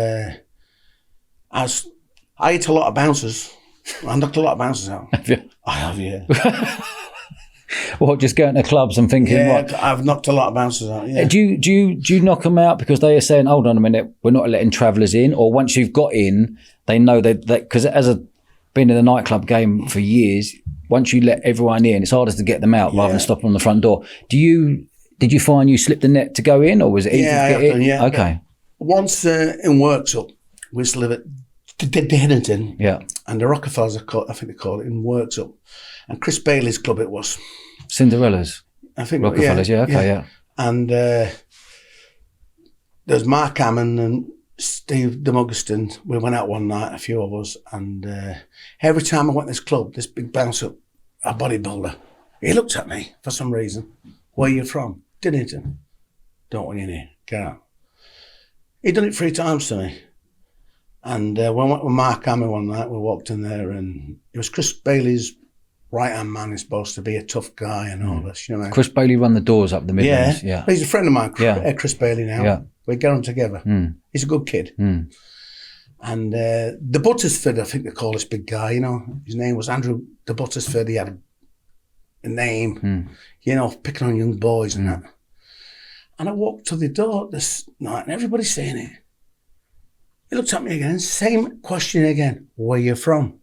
I was I ate a lot of bouncers. I knocked a lot of bouncers out. Have you? I have, yeah. What, just going to clubs and thinking, Yeah, what? I've knocked a lot of bouncers out, yeah. Do you knock them out because they are saying, hold on a minute, we're not letting travellers in? Or once you've got in, they know that, because been in the nightclub game for years, once you let everyone in, it's hardest to get them out rather than stopping on the front door. Did you find you slipped the net to go in, or was it easy to get in? Yeah. Okay. Once in Worksup, we used to live at Headington. Yeah. And the Rockefellers, I think they call it, in Worksup. And Chris Bailey's club it was. Cinderella's? I think Rockefellers, yeah. And there's Mark Hammond and Steve DeMuggeston. We went out one night, a few of us, and every time I went to this club, this big bouncer, a bodybuilder, he looked at me for some reason. Where are you from? Dinnington. Don't want you in here. Get out. He'd done it 3 times to me. And when I went with Mark Hammond one night, we walked in there, and it was Chris Bailey's right-hand man. He's supposed to be a tough guy and all this, you know. Chris Bailey run the doors up the Midlands. Yeah. He's a friend of mine, Chris Bailey now. Yeah. We get on together. He's a good kid. And the Buttersford, I think they call this big guy, you know. His name was Andrew de Buttersford. He had a name, you know, picking on young boys and that. And I walked to the door this night and everybody's saying it. He looked at me again, same question again. Where you from?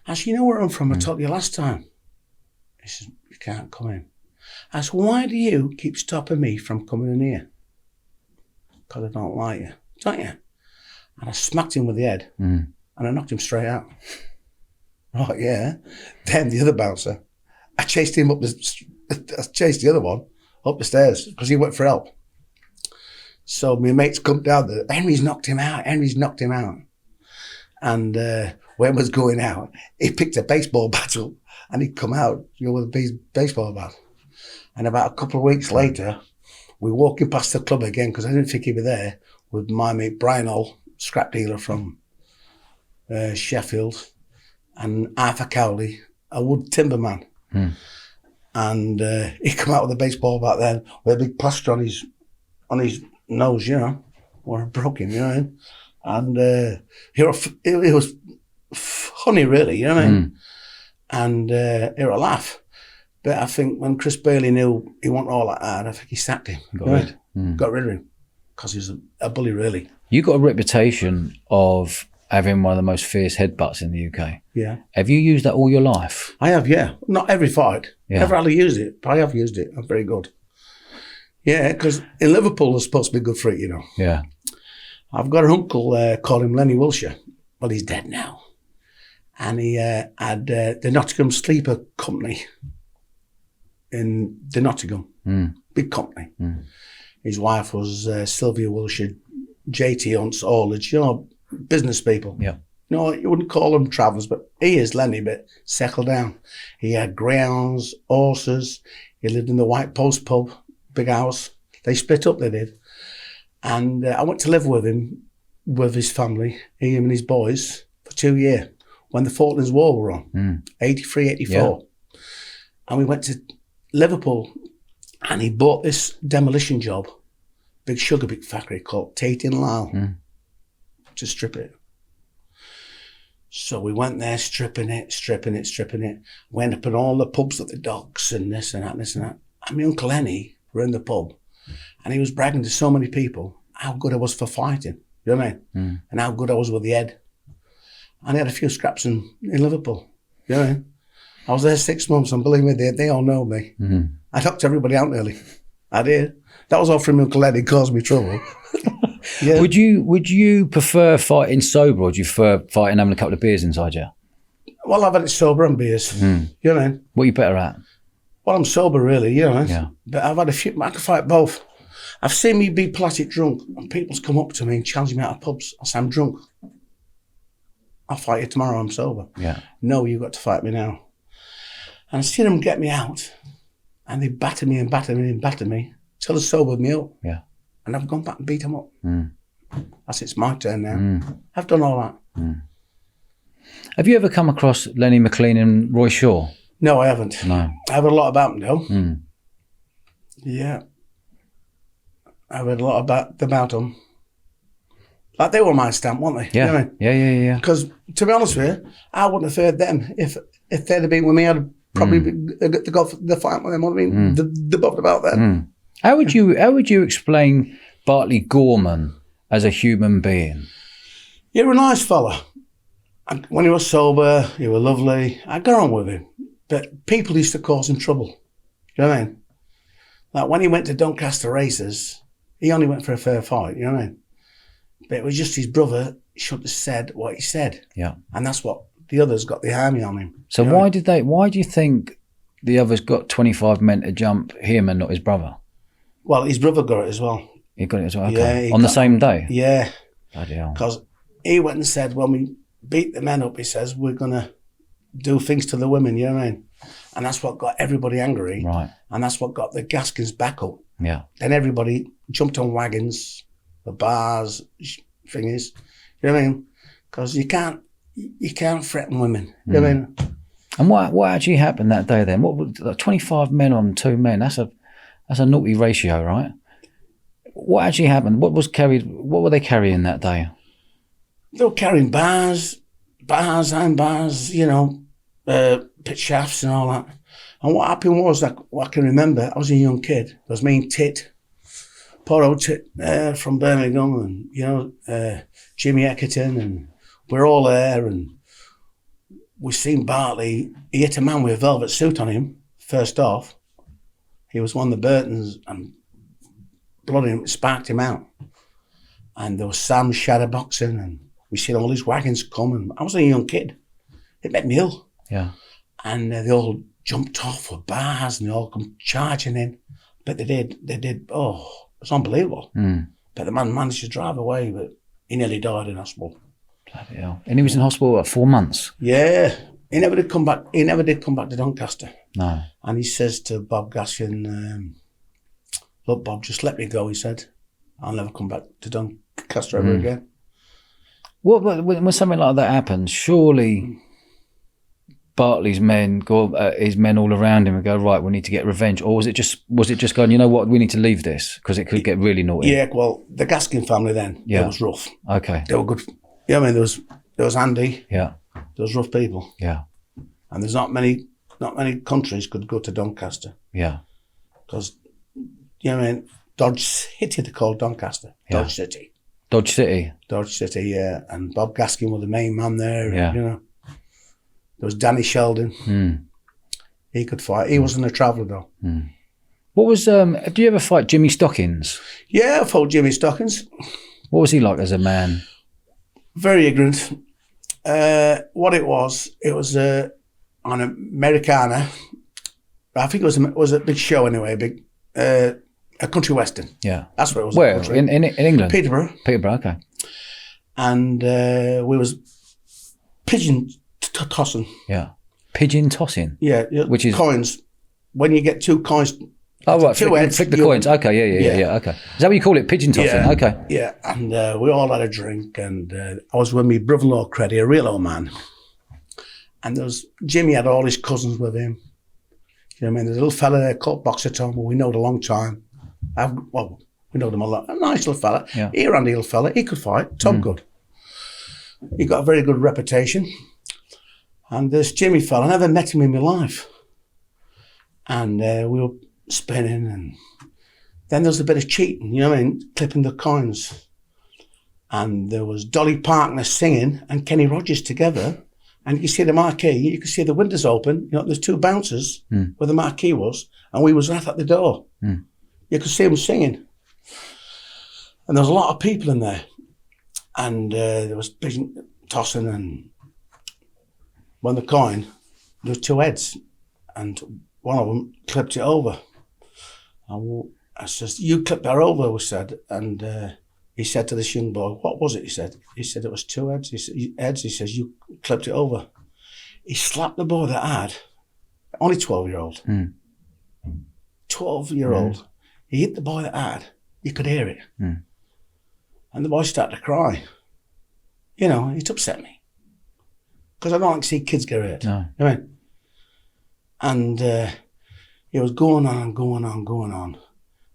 I said, you know where I'm from? I told you last time. He said, you can't come in. I said, why do you keep stopping me from coming in here? Because I don't like you, don't you? And I smacked him with the head and I knocked him straight out. Right, yeah. Then the other bouncer, I chased him I chased the other one up the stairs because he went for help. So my mates come down there. Henry's knocked him out. And when I was going out, he picked a baseball bat up and he'd come out, you know, with a baseball bat. And about a couple of weeks later, we were walking past the club again because I didn't think he'd be there with my mate Brian Hull, scrap dealer from Sheffield, and Arthur Cowley, a wood timberman. And he come out with a baseball bat then with a big plaster on his nose, you know, or broken, you know. And it was funny, really, you know what I mean? And it was a laugh. But I think when Chris Bailey knew he wasn't all that hard, I think he sacked him. Got rid of him because he was a bully, really. You got a reputation of having one of the most fierce headbutts in the UK. Yeah. Have you used that all your life? I have, yeah. Not every fight. Never really used it, but I have used it. I'm very good. Yeah, because in Liverpool, it's supposed to be good for it, you know. Yeah. I've got an uncle, call him Lenny Wilshire. Well, he's dead now. And he had the Nottingham Sleeper Company in the Nottingham. Big company. His wife was Sylvia Wilshire, JT Hunt's, Aldridge, you know, business people. Yeah. You know, you wouldn't call them travellers, but he is Lenny, but settled down. He had greyhounds, horses. He lived in the White Post pub, big house. They split up, they did. And I went to live with him, with his family, him and his boys, for 2 years when the Falklands War were on, 83, 84. Yeah. And we went to Liverpool and he bought this demolition job, big sugar beet factory called Tate in Lyle, to strip it. So we went there stripping it. We ended up in all the pubs at the docks and this and that. And my Uncle Lenny were in the pub and he was bragging to so many people how good I was for fighting, you know what I mean? And how good I was with the head. And I had a few scraps in Liverpool, you know what I mean? I was there 6 months and believe me, they all know me. I knocked everybody out nearly. I did. That was all from Uncle Lenny, caused me trouble. Yeah. Would you prefer fighting sober or do you prefer fighting having a couple of beers inside you? Well, I've had it sober and beers, you know what I mean? What are you better at? Well, I'm sober really, you know. Yeah. But I've had a few, I can fight both. I've seen me be plastic drunk and people's come up to me and challenge me out of pubs. I say, I'm drunk. I'll fight you tomorrow, I'm sober. Yeah. No, you've got to fight me now. And I've seen them get me out and they batter me till they sobered me up. Yeah. And I've gone back and beat them up. I said, it's my turn now. I've done all that. Have you ever come across Lenny McLean and Roy Shaw? No, I haven't. No. I've heard a lot about them though. Yeah. I've heard a lot about them. Like, they were my stamp, weren't they? Yeah. You know what I mean? Yeah. Because, to be honest with you, I wouldn't have heard them. If they'd have been with me, I'd have probably got the fight with them. I mean, the bothered about them. How would you explain Bartley Gorman as a human being? You were a nice fella. And when he was sober, he was lovely. I got on with him. But people used to cause him trouble. You know what I mean? Like, when he went to Doncaster races, he only went for a fair fight. You know what I mean? But it was just his brother shouldn't have said what he said. Yeah. And that's what the others got the army on him. So why do you think the others got 25 men to jump him and not his brother? Well, his brother got it as well. He got it as well? Okay. Yeah, On the same day? Yeah. Bloody hell. Because he went and said, when we beat the men up, he says, we're going to do things to the women, you know what I mean? And that's what got everybody angry. Right. And that's what got the Gaskins back up. Yeah. Then everybody jumped on wagons, the bars, thingies. You know what I mean? Because you can't threaten women. You know what I mean? And what actually happened that day then? What was, like 25 men on 2 men? That's a naughty ratio, right? What actually happened? What were they carrying that day? They were carrying bars, you know, pit shafts and all that. And what happened was, like, what I can remember, I was a young kid. There was me and Tit, poor old Tit from Birmingham, and, you know, Jimmy Eckerton, and we're all there, and we seen Bartley. He hit a man with a velvet suit on him, first off. He was one of the Burtons, and bloody sparked him out. And there was Sam shadowboxing, and we seen all these wagons come, and I was a young kid. It made me ill. Yeah. And they all jumped off with bars, and they all come charging in. But they did, oh, it's unbelievable. But the man managed to drive away, but he nearly died in hospital. Bloody hell. And he was in hospital for 4 months? Yeah. He never did come back to Doncaster. No. And he says to Bob Gaskin, look, Bob, just let me go, he said. I'll never come back to Doncaster ever again. When something like that happens, surely Bartley's men his men all around him and go, right, we need to get revenge, or was it just going, you know what, we need to leave this because it could get really naughty? Yeah, well, the Gaskin family then, it was rough. Okay. They were good. Yeah, I mean, there was Andy. Yeah. There was rough people. Yeah. And there's not many countries could go to Doncaster. Yeah. Because, you know what I mean, Dodge City, they called Doncaster. Yeah. Dodge City. Dodge City, yeah. And Bob Gaskin was the main man there. Yeah. You know. There was Danny Sheldon. He could fight. He wasn't a traveller though. What was, do you ever fight Jimmy Stockings? Yeah, I fought Jimmy Stockings. What was he like as a man? Very ignorant. What it was on Americana. I think it was a big show anyway, a country western. Yeah. That's what it was. Where? In England? Peterborough, okay. And we was pigeon tossing. Yeah. Pigeon tossing? Yeah. Which is? Coins. When you get 2 coins. Oh, right. Heads, flick the coins. Okay, yeah. Okay. Is that what you call it? Pigeon tossing? Yeah, okay. Yeah. And we all had a drink, and I was with my brother-in-law, Creddy, a real old man. And Jimmy had all his cousins with him. You know what I mean? There's a little fella there called Boxer Tom, who we know a long time. We know them a lot. A nice little fella. Yeah. He ran the little fella. He could fight. Tom good. He got a very good reputation. And this Jimmy fella, I never met him in my life. And we were spinning, and then there was a bit of cheating, you know what I mean? Clipping the coins. And there was Dolly Parkner singing and Kenny Rogers together. And you can see the marquee, you can see the windows open. You know, there's 2 bouncers where the marquee was, and we was right at the door. You could see them singing. And there was a lot of people in there. And there was pigeon tossing, and when the coin, there was 2 heads, and one of them clipped it over. And I says, you clipped that over, we said. And he said to this young boy, what was it, he said? He said, it was 2 heads. He says, you clipped it over. He slapped the boy that had, only 12-year-old. 12-year-old. He hit the boy that had, you could hear it. And the boy started to cry. You know, it upset me. Because I don't like to see kids get hurt. No. You know what I mean? And he was going on.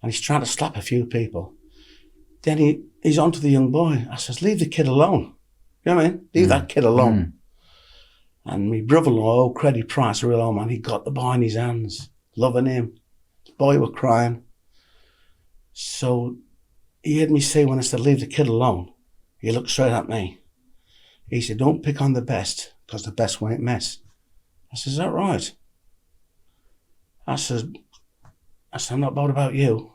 And he's trying to slap a few people. Then he's on to the young boy. I says, leave the kid alone. You know what I mean? Leave that kid alone. And my brother-in-law, old Creddy Price, a real old man, he got the boy in his hands, loving him. The boy was crying. So he heard me say when I said, leave the kid alone, he looked straight at me. He said, don't pick on the best, because the best won't mess. I said, is that right? I said, I'm not bothered about you.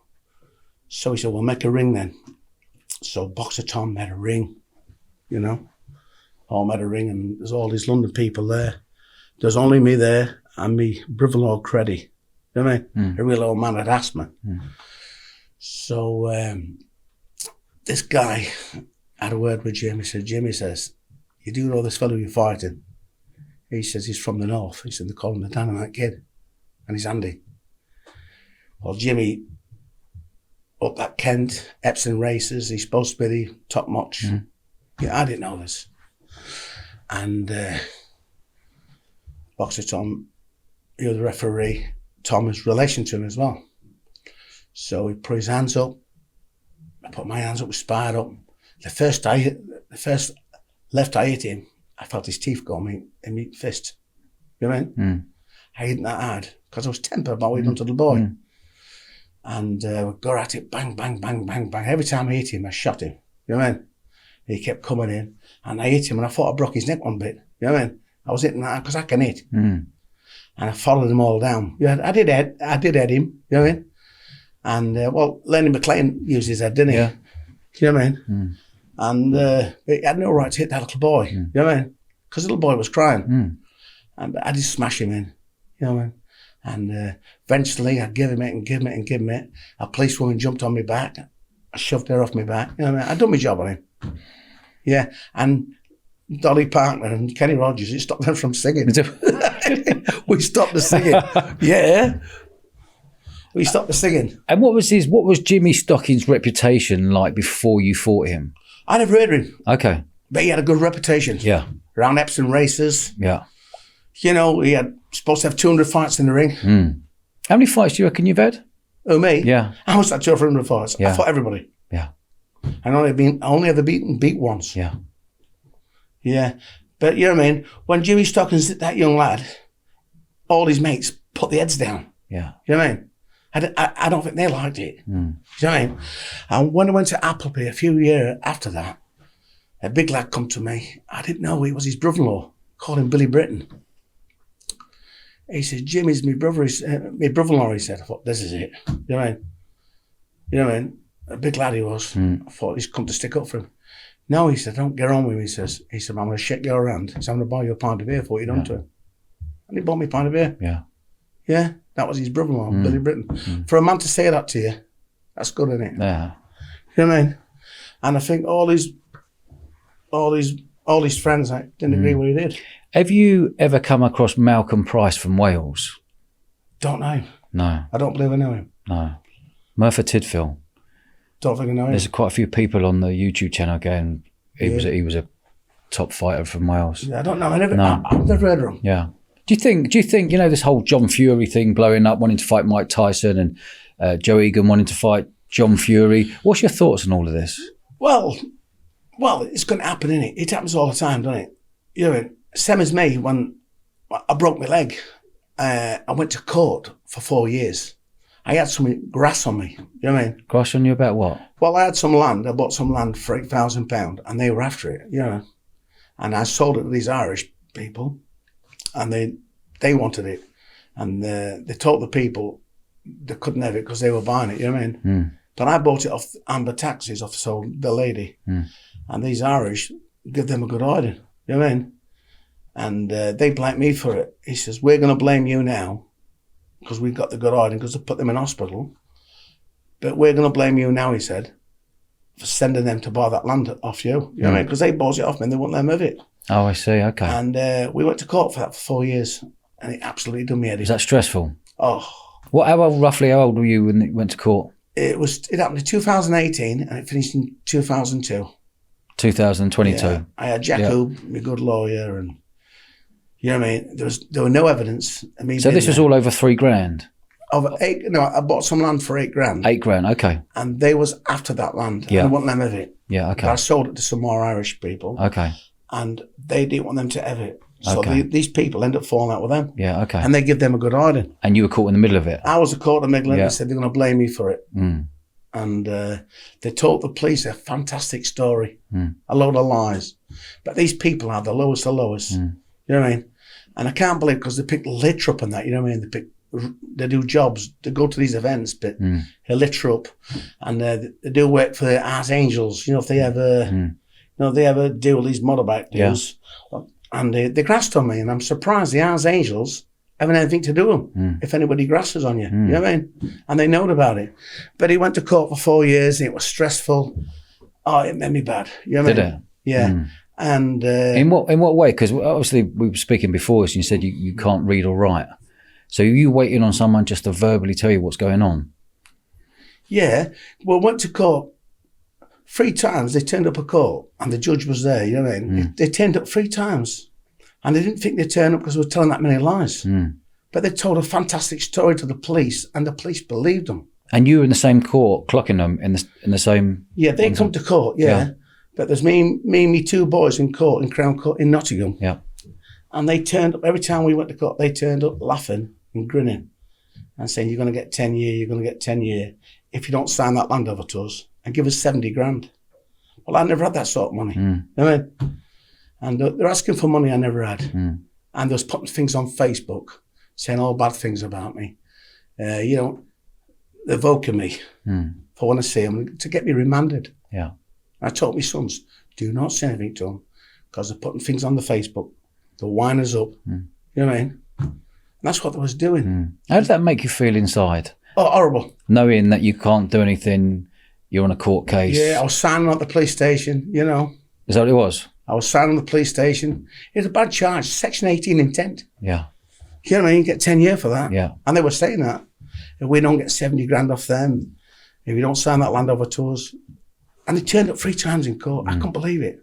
So he said, well, make a ring then. So Boxer Tom made a ring, you know. All made a ring, and there's all these London people there. There's only me there and me brother-in-law Creddy. You know what I mean? A real old man had asthma. So this guy had a word with Jimmy. He said, Jimmy says, you do know this fellow you're fighting? He says, he's from the north. He said, they call him the Dynamite Kid. And he's Andy. Well, Jimmy, up at Kent, Epsom races, he's supposed to be the top notch. Yeah, I didn't know this. And Boxer Tom, the other referee, Tom is relation to him as well. So he put his hands up. I put my hands up, we sparred up. The first left I hit him, I felt his teeth go in my fist. You know what I mean? I hit that hard because I was tempered about what he'd done to the boy. And we got at it, bang, bang, bang, bang, bang. Every time I hit him, I shot him. You know what I mean? He kept coming in, and I hit him, and I thought I broke his neck one bit. You know what I mean? I was hitting that because I can hit. And I followed them all down. Yeah, I did head him. You know what I mean? And well, Lenny McLean used his head, didn't he? Yeah. You know what I mean? And he had no right to hit that little boy. You know what I mean? Because the little boy was crying. And I just smash him in. You know what I mean? And eventually I give him it and give him it and give him it. A policewoman jumped on my back. I shoved her off my back. You know what I mean? I done my job on him. Yeah. And Dolly Parker and Kenny Rogers, it stopped them from singing. We stopped the singing. Yeah. We stopped the singing. And what was Jimmy Stockings' reputation like before you fought him? I never heard of him. Okay. But he had a good reputation. Yeah. Around Epsom races. Yeah. You know, he had supposed to have 200 fights in the ring. How many fights do you reckon you've had? Oh, me? Yeah. I was at 200 fights. Yeah. I fought everybody. Yeah. And only ever beat once. Yeah. Yeah. But you know what I mean? When Jimmy Stockings, that young lad, all his mates put the heads down. Yeah. You know what I mean? I don't think they liked it. You know what I mean? And when I went to Appleby a few years after that, a big lad come to me. I didn't know he was his brother-in-law. Called him Billy Britton. He said, Jimmy's my brother-in-law, he said. I thought, this is it. You know what I mean? You know what I mean? A big lad he was. I thought he's come to stick up for him. No, he said, don't get on with him, he said, I'm going to shake your hand. He said, I'm going to buy you a pint of beer for what you done to him. And he bought me a pint of beer. Yeah. Yeah, that was his brother-in-law, Billy Britton. For a man to say that to you, that's good, isn't it? Yeah. You know what I mean? And I think all his friends didn't agree with what he did. Have you ever come across Malcolm Price from Wales? Don't know him. No. I don't believe I know him. No. Merthyr Tydfil. Don't think I know him. There's quite a few people on the YouTube channel going, he was a top fighter from Wales. Yeah, I don't know. I've never heard of him. Yeah. Do you think, this whole John Fury thing blowing up, wanting to fight Mike Tyson and Joe Egan wanting to fight John Fury? What's your thoughts on all of this? Well, it's going to happen, innit? It happens all the time, doesn't it? You know, same as me when I broke my leg. I went to court for 4 years. I had some grass on me. You know what I mean? Grass on you about what? Well, I had some land. I bought some land for £8,000 and they were after it, you know. And I sold it to these Irish people and they wanted it. And they told the people they couldn't have it because they were buying it, you know what I mean? But I bought it off Amber Taxis, off the lady. And these Irish give them a good order, you know what I mean? And they blamed me for it. He says, we're going to blame you now because we got the good order because they put them in hospital. But we're going to blame you now, he said, for sending them to buy that land off you. You know what I mean? Because they bought it off me and they wouldn't let them have it. Oh, I see. Okay. And we went to court for that for 4 years and it absolutely done me head in. Was that stressful? Oh. Roughly how old were you when it went to court? It happened in 2018 and it finished in 2002. 2022. Yeah. I had Jacob, my good lawyer, and you know what I mean? There were no evidence of me. So this was all over $3,000? Over 8, no, I bought some land for $8,000. $8,000, okay. And they was after that land. Yeah. And I wouldn't let them have it. Yeah, okay. But I sold it to some more Irish people. Okay. And they didn't want them to have it. So Okay. these people end up falling out with them. Yeah, okay. And they give them a good hiding. And you were caught in the middle of it? I was caught in the middle, and Yeah. they said they're going to blame me for it. Mm. And they told the police a fantastic story, Mm. a load of lies. But these people are the lowest of lowest. Mm. You know what I mean? And I can't believe, because they pick litter up and that, you know what I mean? They do jobs, they go to these events, but they litter up, and they do work for the Art Angels. You know, if they ever, you know, they ever do all these motorbike deals, and they grassed on me, and I'm surprised the Art Angels haven't anything to do with them if anybody grasses on you. You know what I mean? And they know about it. But he went to court for 4 years, and it was stressful. Oh, it made me bad. You know what I mean? Did it? Yeah. And in what way? Because obviously we were speaking before, so you said you can't read or write. So are you waiting on someone just to verbally tell you what's going on? Yeah. Well, went to court 3 times. They turned up at court, and the judge was there. You know what I mean? They turned up 3 times, and they didn't think they'd turn up because they were telling that many lies. But they told a fantastic story to the police, and the police believed them. And you were in the same court, clocking them in the same. Yeah, they come to court. Yeah. But there's me 2 boys in court, in Crown Court in Nottingham. Yeah. And they turned up every time we went to court. They turned up laughing and grinning, and saying, "You're going to get 10 year. You're going to get 10 year if you don't sign that land over to us and give us 70 grand." Well, I never had that sort of money. You know what I mean? And they're asking for money I never had. And they was putting things on Facebook saying all bad things about me. You know, they're evoking me for when I see them to get me remanded. Yeah. I told my sons, do not say anything to them, because they're putting things on the Facebook. They'll wind us up. You know what I mean? And that's what they was doing. How does that make you feel inside? Oh, horrible. Knowing that you can't do anything, you're on a court case. Yeah, I was signing at the police station, you know. Is that what it was? I was signing at the police station. It's a bad charge, Section 18 intent. Yeah. You know what I mean? You get 10 years for that. Yeah. And they were saying that. If we don't get 70 grand off them, if you don't sign that land over to us. And they turned up 3 times in court. I couldn't believe it.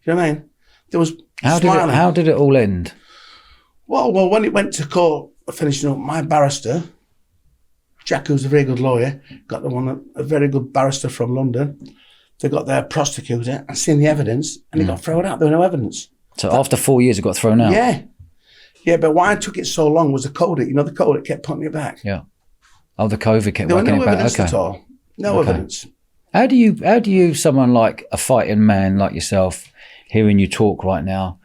You know what I mean? There was smiling. How did it all end? Well, when it went to court, finishing up, my barrister, Jack, who's a very good lawyer, got a very good barrister from London. They got their prosecutor and seen the evidence, and he got thrown out. There was no evidence. So after 4 years, it got thrown out? Yeah. Yeah, but why it took it so long was the code. You know, the code, it kept putting it back. Yeah. Oh, the COVID kept There was working no it back. evidence Okay. at all. No evidence. How do you, someone like a fighting man like yourself, hearing you talk right now,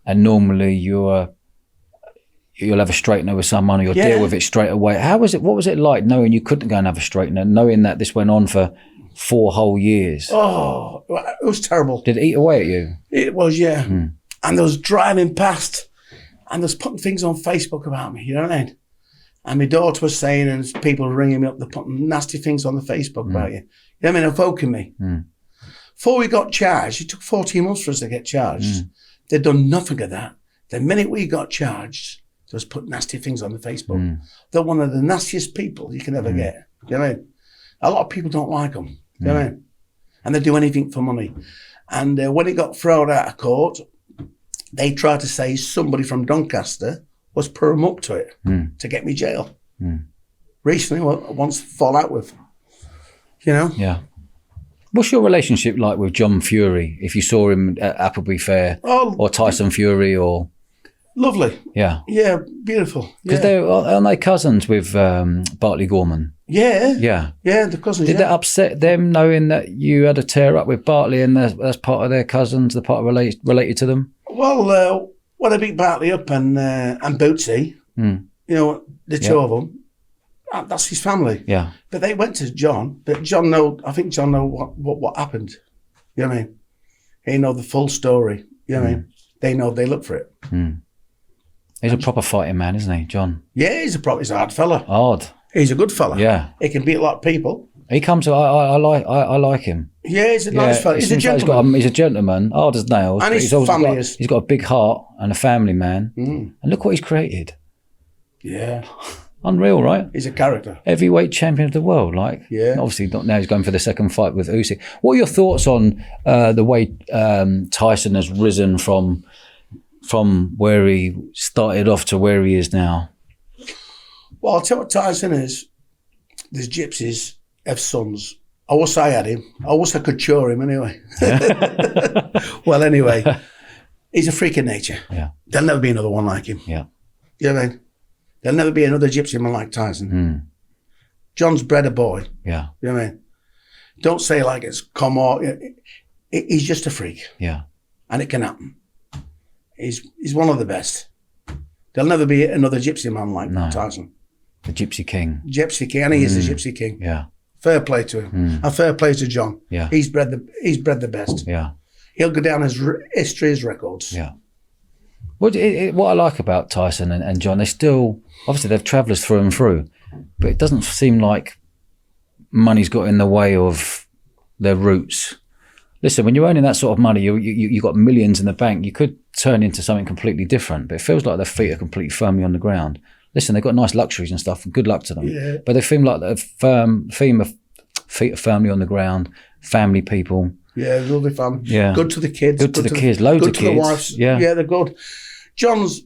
and normally you'll have a straightener with someone, or you'll deal with it straight away. What was it like knowing you couldn't go and have a straightener, knowing that this went on for 4 whole years? Oh, it was terrible. Did it eat away at you? It was, yeah. And they was driving past, and they was putting things on Facebook about me, you know what I mean? And my daughter was saying, and people were ringing me up, they're putting nasty things on the Facebook about you. You know what I mean? Evoking me. Before we got charged, it took 14 months for us to get charged. They'd done nothing of that. The minute we got charged, they was put nasty things on the Facebook. They're one of the nastiest people you can ever get. You know what I mean? A lot of people don't like them. You know what I mean? And they do anything for money. And when it got thrown out of court, they tried to say somebody from Doncaster was putting them up to it to get me jail. Recently, once fall out with, you know? Yeah. What's your relationship like with John Fury, if you saw him at Appleby Fair, or Tyson Fury, or... Lovely. Yeah. Yeah, beautiful. Because aren't they cousins with Bartley Gorman? Yeah. Yeah. Yeah, the cousins. Did that upset them, knowing that you had a tear up with Bartley and that's part of their cousins, the part related to them? Well, when I beat Bartley up and Bootsy, you know, the 2 of them, that's his family. Yeah. But they went to John, but I think John know what happened. You know what I mean? He know the full story. You know what I mean? They know, they look for it. He's a proper fighting man, isn't he, John? Yeah, he's a hard fella. Hard. He's a good fella. Yeah. He can beat a lot of people. He comes. I like him. Yeah, he's a nice fella. He's a gentleman. He's a gentleman, hard as nails. And his family is. He's got a big heart and a family man. And look what he's created. Yeah. Unreal, right? He's a character. Heavyweight champion of the world, like. Yeah. Obviously, not now. He's going for the second fight with Usyk. What are your thoughts on the way Tyson has risen from where he started off to where he is now? Well, I'll tell you what Tyson is. These gypsies have sons. I wish I had him. I wish I could cure him anyway. Well, anyway, he's a freak of nature. Yeah. There'll never be another one like him. Yeah. You know what I mean? There'll never be another gypsy man like Tyson. John's bred a boy. Yeah. You know what I mean? Don't say like it's come on. He's just a freak. Yeah. And it can happen. He's one of the best. There'll never be another gypsy man like Tyson. The Gypsy King. Gypsy King, and he is the Gypsy King. Yeah. Fair play to him. And fair play to John. Yeah. He's bred the best. Yeah. He'll go down as history, as records. Yeah. What I like about Tyson and John, they still, obviously they're travellers through and through, but it doesn't seem like money's got in the way of their roots. Listen, when you're earning that sort of money, you got millions in the bank, you could turn into something completely different, but it feels like their feet are completely firmly on the ground. Listen, they've got nice luxuries and stuff, and good luck to them. Yeah. But they seem like the theme of feet are firmly on the ground, family people. Yeah, lovely family. Yeah. Good to the kids. Good to the kids, loads of Good kids. to the wives. Yeah. Yeah, they're good.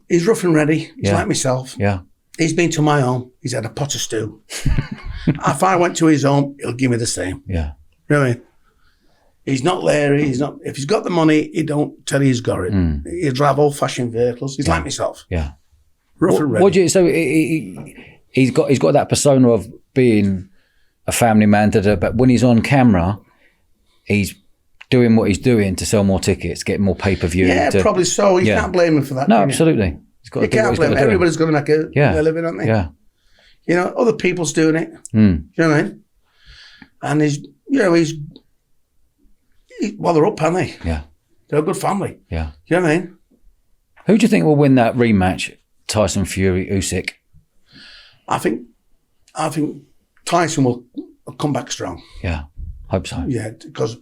He's rough and ready. He's like myself. Yeah. He's been to my home. He's had a pot of stew. If I went to his home, he'll give me the same. Yeah. You know what I mean? He's not Larry. He's not. If he's got the money, he don't tell you he's got it. He'll drive old-fashioned vehicles. He's like myself. Yeah. Rough and ready. So he's got that persona of being a family man, but when he's on camera, he's doing what he's doing to sell more tickets, get more pay-per-view. Yeah, probably so. You can't blame him for that. No, absolutely. He's got you can't blame him. Everybody's going to make a living, aren't they? Yeah. You know, other people's doing it. You know what I mean? And well, they're up, aren't they? Yeah. They're a good family. Yeah. You know what I mean? Who do you think will win that rematch? Tyson Fury, Usyk? I think Tyson will come back strong. Yeah. Hope so. Yeah, because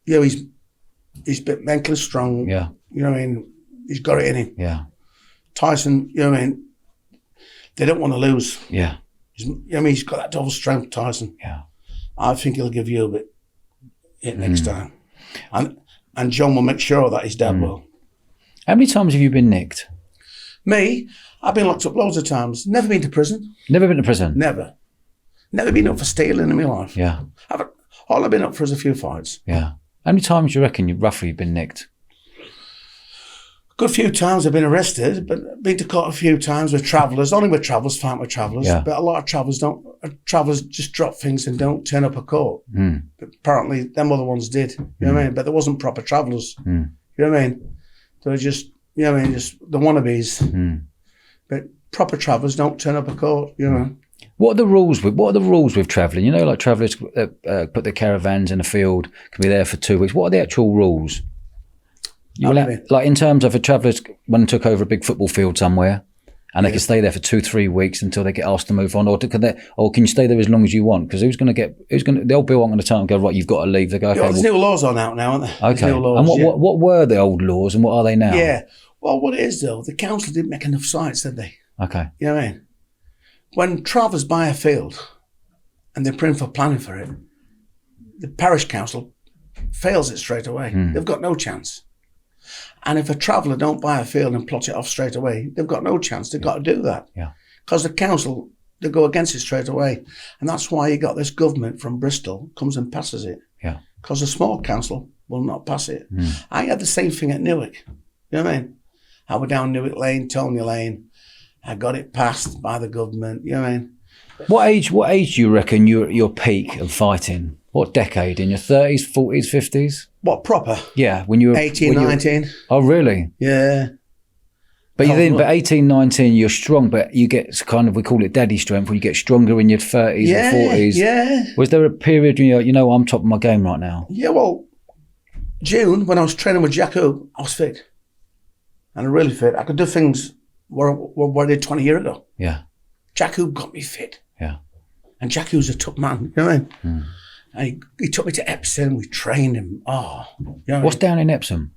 he's a bit mentally strong. Yeah. You know what I mean? He's got it in him. Yeah. Tyson, you know what I mean? They don't want to lose. Yeah. He's got that double strength, Tyson. Yeah. I think he'll give you a bit next time. And John will make sure that his dad will. How many times have you been nicked? Me, I've been locked up loads of times. Never been to prison. Never been to prison? Never. Never been up for stealing in my life. Yeah. All I've been up for is a few fights. Yeah. How many times do you reckon you've roughly been nicked? A good few times I've been arrested, but been to court a few times with travellers. Only with travellers, fight with travellers. Yeah. But a lot of travellers just drop things and don't turn up at court. But apparently, them other ones did. You know what I mean? But there wasn't proper travellers. You know what I mean? They were just, you know what I mean, just the wannabes. But proper travellers don't turn up at court, you know. What are the rules with travelling? You know, like travellers put their caravans in a field, can be there for 2 weeks. What are the actual rules? Like in terms of a travellers when they took over a big football field somewhere, and they can stay there for 2-3 weeks until they get asked to move on, or can you stay there as long as you want? Because the old Bill aren't going to tell them, go, right, you've got to leave. They go, okay. There's new laws on out now, aren't there? Okay. New laws, and what were the old laws and what are they now? Yeah. Well, what it is though, the council didn't make enough sites, did they? Okay. You know what I mean? When travellers buy a field and they're putting for planning for it, the parish council fails it straight away. They've got no chance. And if a traveller don't buy a field and plot it off straight away, they've got no chance. They've got to do that. Yeah. Because the council, they go against it straight away. And that's why you got this government from Bristol comes and passes it. Yeah. Because the small council will not pass it. I had the same thing at Newark. You know what I mean? I went down Newark Lane, Tony Lane. I got it passed by the government. You know what I mean? What age do you reckon your peak of fighting? What decade? In your 30s, 40s, 50s? What, proper? Yeah, when you were 18, 19. Oh, really? Yeah. But 18, 19, you're strong, but you get kind of, we call it daddy strength, where you get stronger in your 30s and 40s. Yeah. Was there a period when you're like, I'm top of my game right now? Yeah, well, June, when I was training with Jack Hoop, I was fit. And really fit. I could do things what I did 20 years ago. Yeah. Jack Hoop got me fit. Yeah. And Jack Hoop's a tough man, you know what I mean? And he took me to Epsom, we trained him. What's down in Epsom?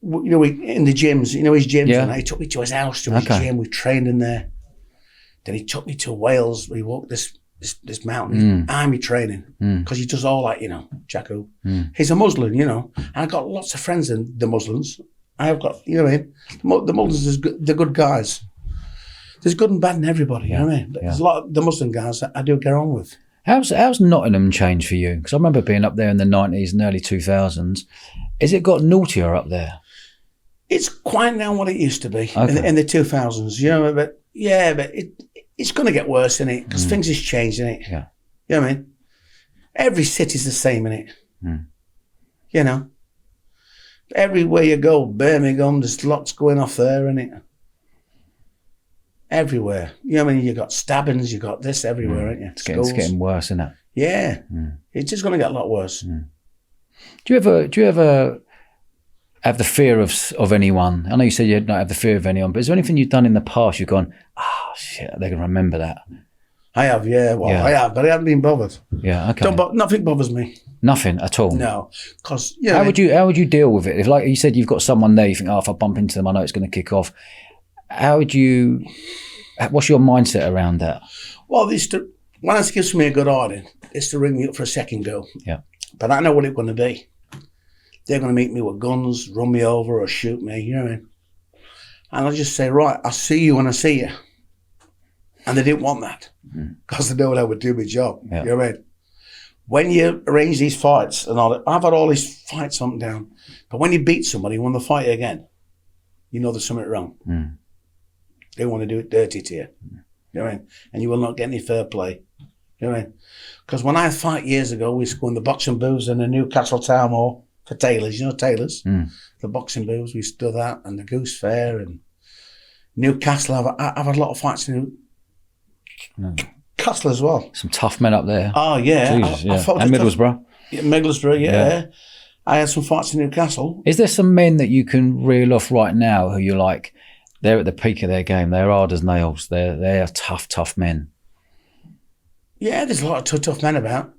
You know, in the gyms, his gyms, Yeah. and he took me to his house, to his gym, we trained in there. Then he took me to Wales, we walked this mountain, army training, because he does all that, Jack Hoop. He's a Muslim, and I've got lots of friends in the Muslims. I've got, you know what I mean? The Muslims, they're good guys. There's good and bad in everybody, you know what I mean? But there's a lot of the Muslim guys that I do get on with. How's Nottingham changed for you? Because I remember being up there in the 90s and early 2000s. Has it got naughtier up there? It's quite now what it used to be in the 2000s, you know, but it's going to get worse, isn't it? Because things has changed, innit? Yeah. You know what I mean? Every city's the same, innit? You know? Everywhere you go, Birmingham, there's lots going off there, innit? Everywhere. You know what I mean? You got stabbings, you got this everywhere, ain't you? It's getting worse, isn't it? Yeah. It's just going to get a lot worse. Do you ever have the fear of anyone? I know you said you don't have the fear of anyone, but is there anything you've done in the past you've gone, shit, they're going to remember that? I have, yeah. Well, I have, but I haven't been bothered. Yeah, okay. Nothing bothers me. Nothing at all? No. Because, how would you deal with it? If, like you said, you've got someone there, you think, if I bump into them, I know it's going to kick off. What's your mindset around that? Well, when it gives me a good order, it's to ring me up for a second go. Yeah. But I know what it's going to be. They're going to meet me with guns, run me over or shoot me, you know what I mean? And I'll just say, right, I'll see you when I see you. And they didn't want that because they know I would do my job, you know what I mean? When you arrange these fights and all that, I've had all these fights up and down, but when you beat somebody, when they fight again, you know there's something wrong. They want to do it dirty to you, you know what I mean? And you will not get any fair play, you know what I mean? Because when I fight years ago, we used to go in the boxing booths in the Newcastle Town Hall for tailors, you know tailors? The boxing booths, we used to do that, and the Goose Fair, and Newcastle. I've had a lot of fights in Newcastle as well. Some tough men up there. Oh, yeah. Jesus, and Middlesbrough. Middlesbrough, yeah. I had some fights in Newcastle. Is there some men that you can reel off right now who you're like, they're at the peak of their game, they're hard as nails, they're tough men? Yeah, there's a lot of tough men about.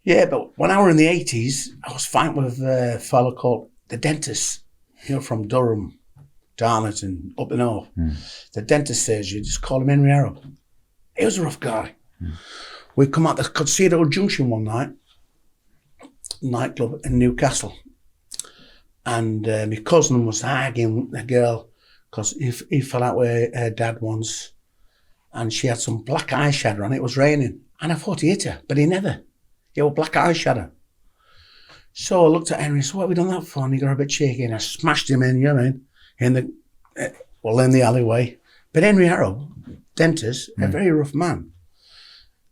Yeah, but when I were in the 80s, I was fighting with a fellow called the Dentist, you know, from Durham, Darlington, up the north. The Dentist surgery, just call him Henry Arab. He was a rough guy. We come out the Cathedral Junction one night, nightclub in Newcastle, and my cousin was arguing with a girl because he fell out with her dad once, and she had some black eyeshadow on. It was raining, and I thought he hit her, but he never. He had black eyeshadow. So I looked at Henry and said, what have we done that for? And he got a bit shaky, and I smashed him in, you know what I mean, in the alleyway. But Henry Arab, Dentist, a very rough man.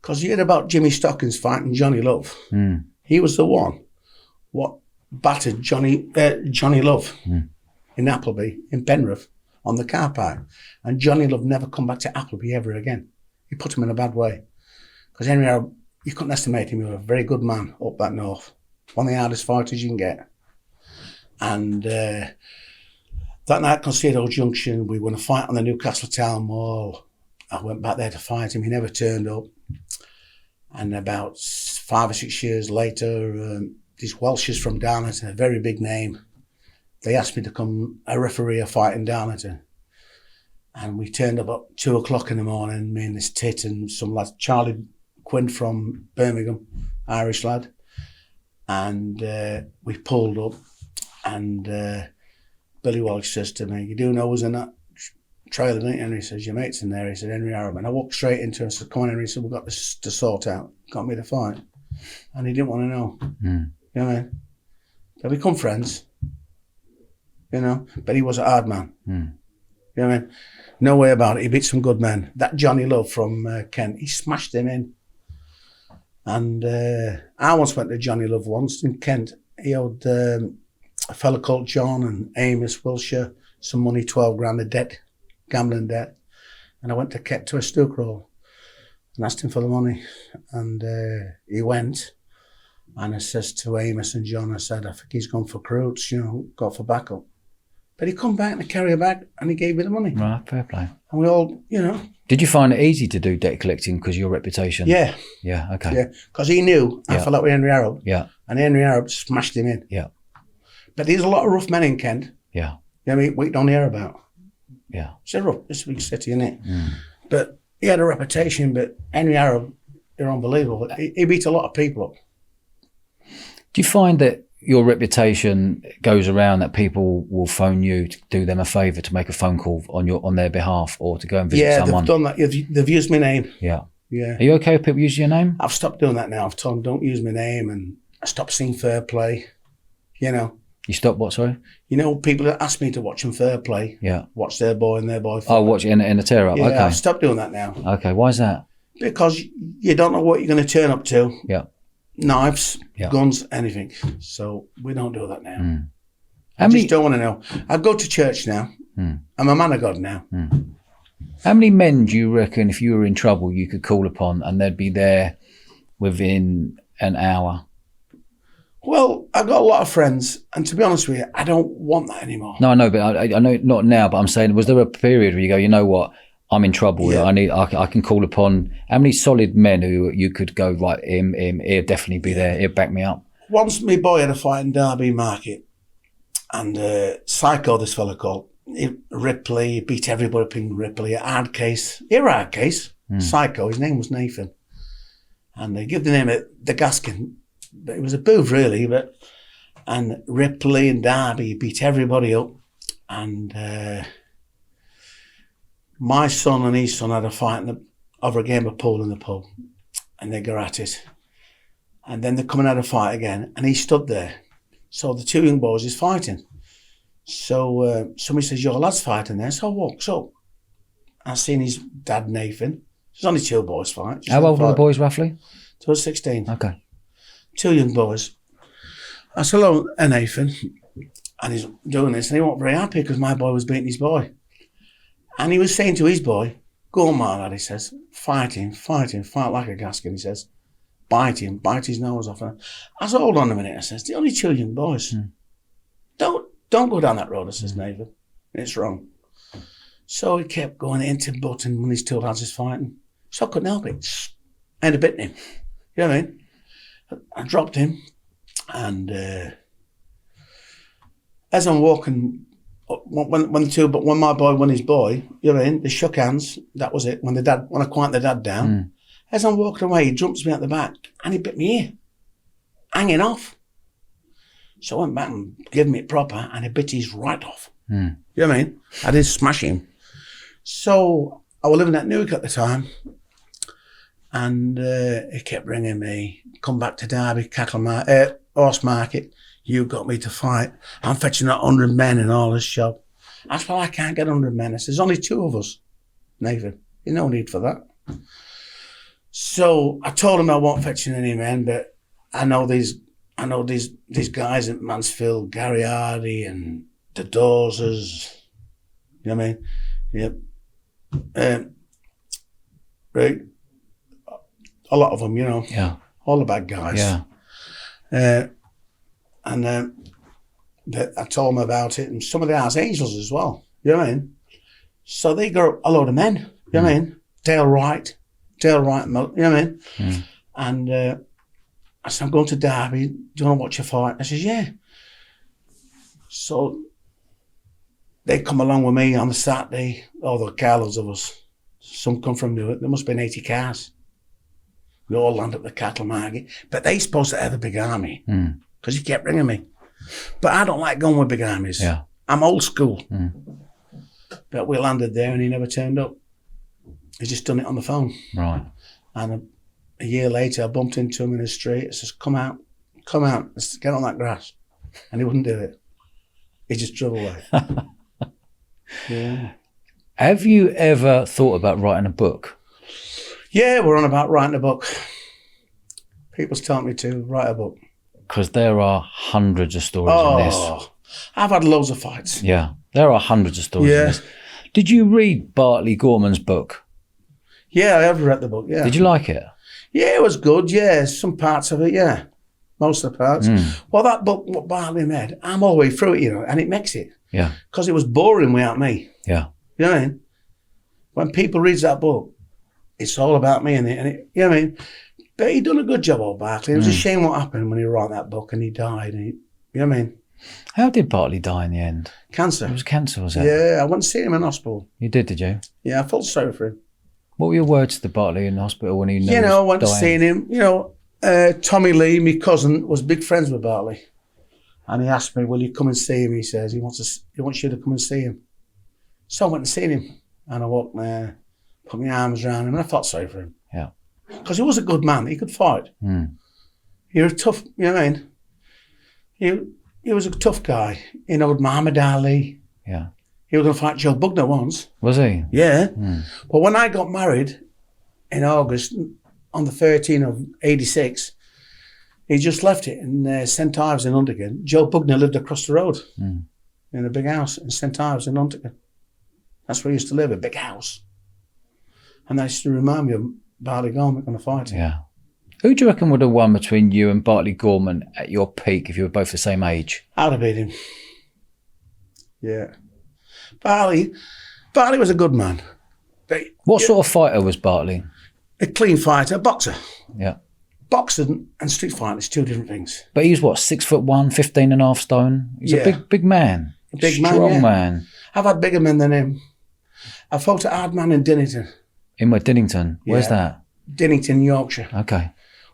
Because you heard about Jimmy Stockings fighting Johnny Love. He was the one what battered Johnny Love in Appleby, in Penrith, on the car park. And Johnny Love never come back to Appleby ever again. He put him in a bad way. Because Henry Arab, you couldn't estimate him. He was a very good man up that north. One of the hardest fighters you can get. And that night, Cathedral Junction, we won a fight on the Newcastle Town Mall. I went back there to fight him. He never turned up. And about 5 or 6 years later, these Welshers from Darlington, a very big name, they asked me to come referee a fight in Darlington. And we turned up at 2 o'clock in the morning, me and this tit and some lad, Charlie Quinn from Birmingham, Irish lad. And we pulled up, and Billy Walsh says to me, you do know who's in that trailer, don't you? And he says, your mate's in there. He said, Henry Arab. And I walked straight into him and said, come on, Henry. He said, we've got this to sort out. Got me to fight. And he didn't want to know. You know what I mean? So we become friends, you know, but he was a hard man. You know what I mean? No way about it. He beat some good men. That Johnny Love from Kent, he smashed him in. And I once went to Johnny Love once in Kent. He owed a fella called John and Amos Wilshire some money, 12 grand of debt, gambling debt. And I went to Kent to a stook roll and asked him for the money. And he went. And I says to Amos and John, I said, I think he's gone for Croots, you know, got for backup. But he come back and he carried a bag and he gave me the money. Right, fair play. And we all, you know. Did you find it easy to do debt collecting because of your reputation? Yeah. Yeah, okay. Yeah, because he knew I fell out with Henry Arab. Yeah. And Henry Arab smashed him in. Yeah. But there's a lot of rough men in Kent. Yeah. You know what I mean? We don't hear about. Yeah. It's a big city, isn't it? But he had a reputation, but Henry Arab, they're unbelievable. He beat a lot of people up. Do you find that your reputation goes around that people will phone you to do them a favour, to make a phone call on their behalf, or to go and visit someone. Yeah, they've done that. They've used my name. Yeah. Yeah. Are you okay with people using your name? I've stopped doing that now. I've told them don't use my name, and I stopped seeing Fair Play. You know. You stopped what, sorry? You know, people that ask me to watch them Fair Play. Yeah. Watch their boy and their boy. Oh, watch it in a tear-up. Yeah, Okay. I've stopped doing that now. Okay, why is that? Because you don't know what you're going to turn up to. Yeah. Knives, Yeah. guns, anything. So we don't do that now. Mm. I just don't want to know. I go to church now. I'm a man of God now. How many men do you reckon, if you were in trouble, you could call upon and they'd be there within an hour? Well, I've got a lot of friends, and to be honest with you, I don't want that anymore. No, I know, but I know not now. But I'm saying, was there a period where you go, you know what, I'm in trouble. Yeah. I can call upon how many solid men who you could go, right, him, he'll definitely be there. He'll back me up. Once my boy had a fight in Derby Market, and Psycho, this fella called Ripley, he beat everybody up in Ripley. A hard case, Psycho. His name was Nathan, and they give the name of the Gaskin. But it was a booth really, and Ripley and Derby beat everybody up, and my son and his son had a fight over a game of pool in the pub, and they got at it, and then they're coming out a fight again, and he stood there. So the two young boys is fighting. So somebody says, your lad's fighting there. So I walks up. I seen his dad, Nathan. There's only two boys fight. How old were the boys roughly? They were 16. Okay. Two young boys. I said, hello, Nathan. And he's doing this, and he wasn't very happy because my boy was beating his boy. And he was saying to his boy, go on, my lad, he says, fight him, fight like a Gaskin, he says. Bite him, bite his nose off. I said, hold on a minute, I says, the only two young boys. Don't go down that road, I says, Nathan. It's wrong. So he kept going into butting when these two lads is fighting. So I couldn't help it. I ended up hitting him. You know what I mean? I dropped him, and as I'm walking, when my boy won his boy, you know what I mean? They shook hands. That was it. When I quieted the dad down, as I'm walking away, he jumps me at the back and he bit me ear, hanging off. So I went back and gave him it proper, and he bit his right off. You know what I mean? I did smash him. So I was living at Newark at the time. And he kept ringing me, come back to Derby, horse market. You got me to fight. I'm fetching out 100 men and all this show. I said, well, I can't get 100 men. I said, there's only two of us, Nathan. There's no need for that. So I told him I wasn't fetching any men, but I know these guys at Mansfield, Gary Hardy and the Dozers. You know what I mean? Yep. Right. A lot of them, you know. Yeah. All the bad guys. Yeah. I told them about it, and some of the Arse Angels as well. You know what I mean? So they got a load of men. You know what I mean? Dale Wright, you know what I mean? And I said, I'm going to Derby. Do you want to watch a fight? I says, yeah. So they come along with me on the Saturday. Oh, there were carloads of us. Some come from Newark. There must have been 80 cars. We all land at the cattle market. But they supposed to have a big army because he kept ringing me. But I don't like going with big armies. Yeah. I'm old school. But we landed there and he never turned up. He just done it on the phone. Right. And a year later, I bumped into him in the street. I says, come out, let's get on that grass. And he wouldn't do it. He just drove away. Yeah. Have you ever thought about writing a book? Yeah, we're on about writing a book. People's telling me to write a book. Because there are hundreds of stories in this. I've had loads of fights. Yeah, there are hundreds of stories in this. Did you read Bartley Gorman's book? Yeah, I have read the book, yeah. Did you like it? Yeah, it was good, yeah. Some parts of it, yeah. Most of the parts. Well, that book, what Bartley made, I'm all the way through it, you know, and it makes it. Yeah. Because it was boring without me. Yeah. You know what I mean? When people read that book, it's all about me and it, you know what I mean? But he done a good job, old Bartley. It was a shame what happened when he wrote that book and he died. And you know what I mean? How did Bartley die in the end? Cancer. It was cancer, was it? Yeah, I went to see him in hospital. You did you? Yeah, I felt sorry for him. What were your words to Bartley in hospital when he knew I went to see him. You know, Tommy Lee, my cousin, was big friends with Bartley. And he asked me, will you come and see him? He says, he wants you to come and see him. So I went and seen him. And I walked there, put my arms around him, and I felt sorry for him. Yeah. Because he was a good man. He could fight. He was a tough, you know what I mean? He was a tough guy. He knowed Muhammad Ali. Yeah. He was going to fight Joe Bugner once. Was he? Yeah. But when I got married in August, on the 13th of 86, he just left it in St Ives in Huntington. Joe Bugner lived across the road in a big house in St Ives in Huntington. That's where he used to live, a big house. And that used to remind me of Bartley Gorman going to fight him. Yeah. Who do you reckon would have won between you and Bartley Gorman at your peak if you were both the same age? I'd have beat him. Yeah. Bartley was a good man. What sort of fighter was Bartley? A clean fighter, a boxer. Yeah. Boxing and street fighting is two different things. But he's what, 6'1", 15 and a half stone? He's a big man. A big Strong man. I've had bigger men than him. I fought at Hardman in Dinnington. In where, Dinnington? Where's that? Dinnington, Yorkshire. Okay.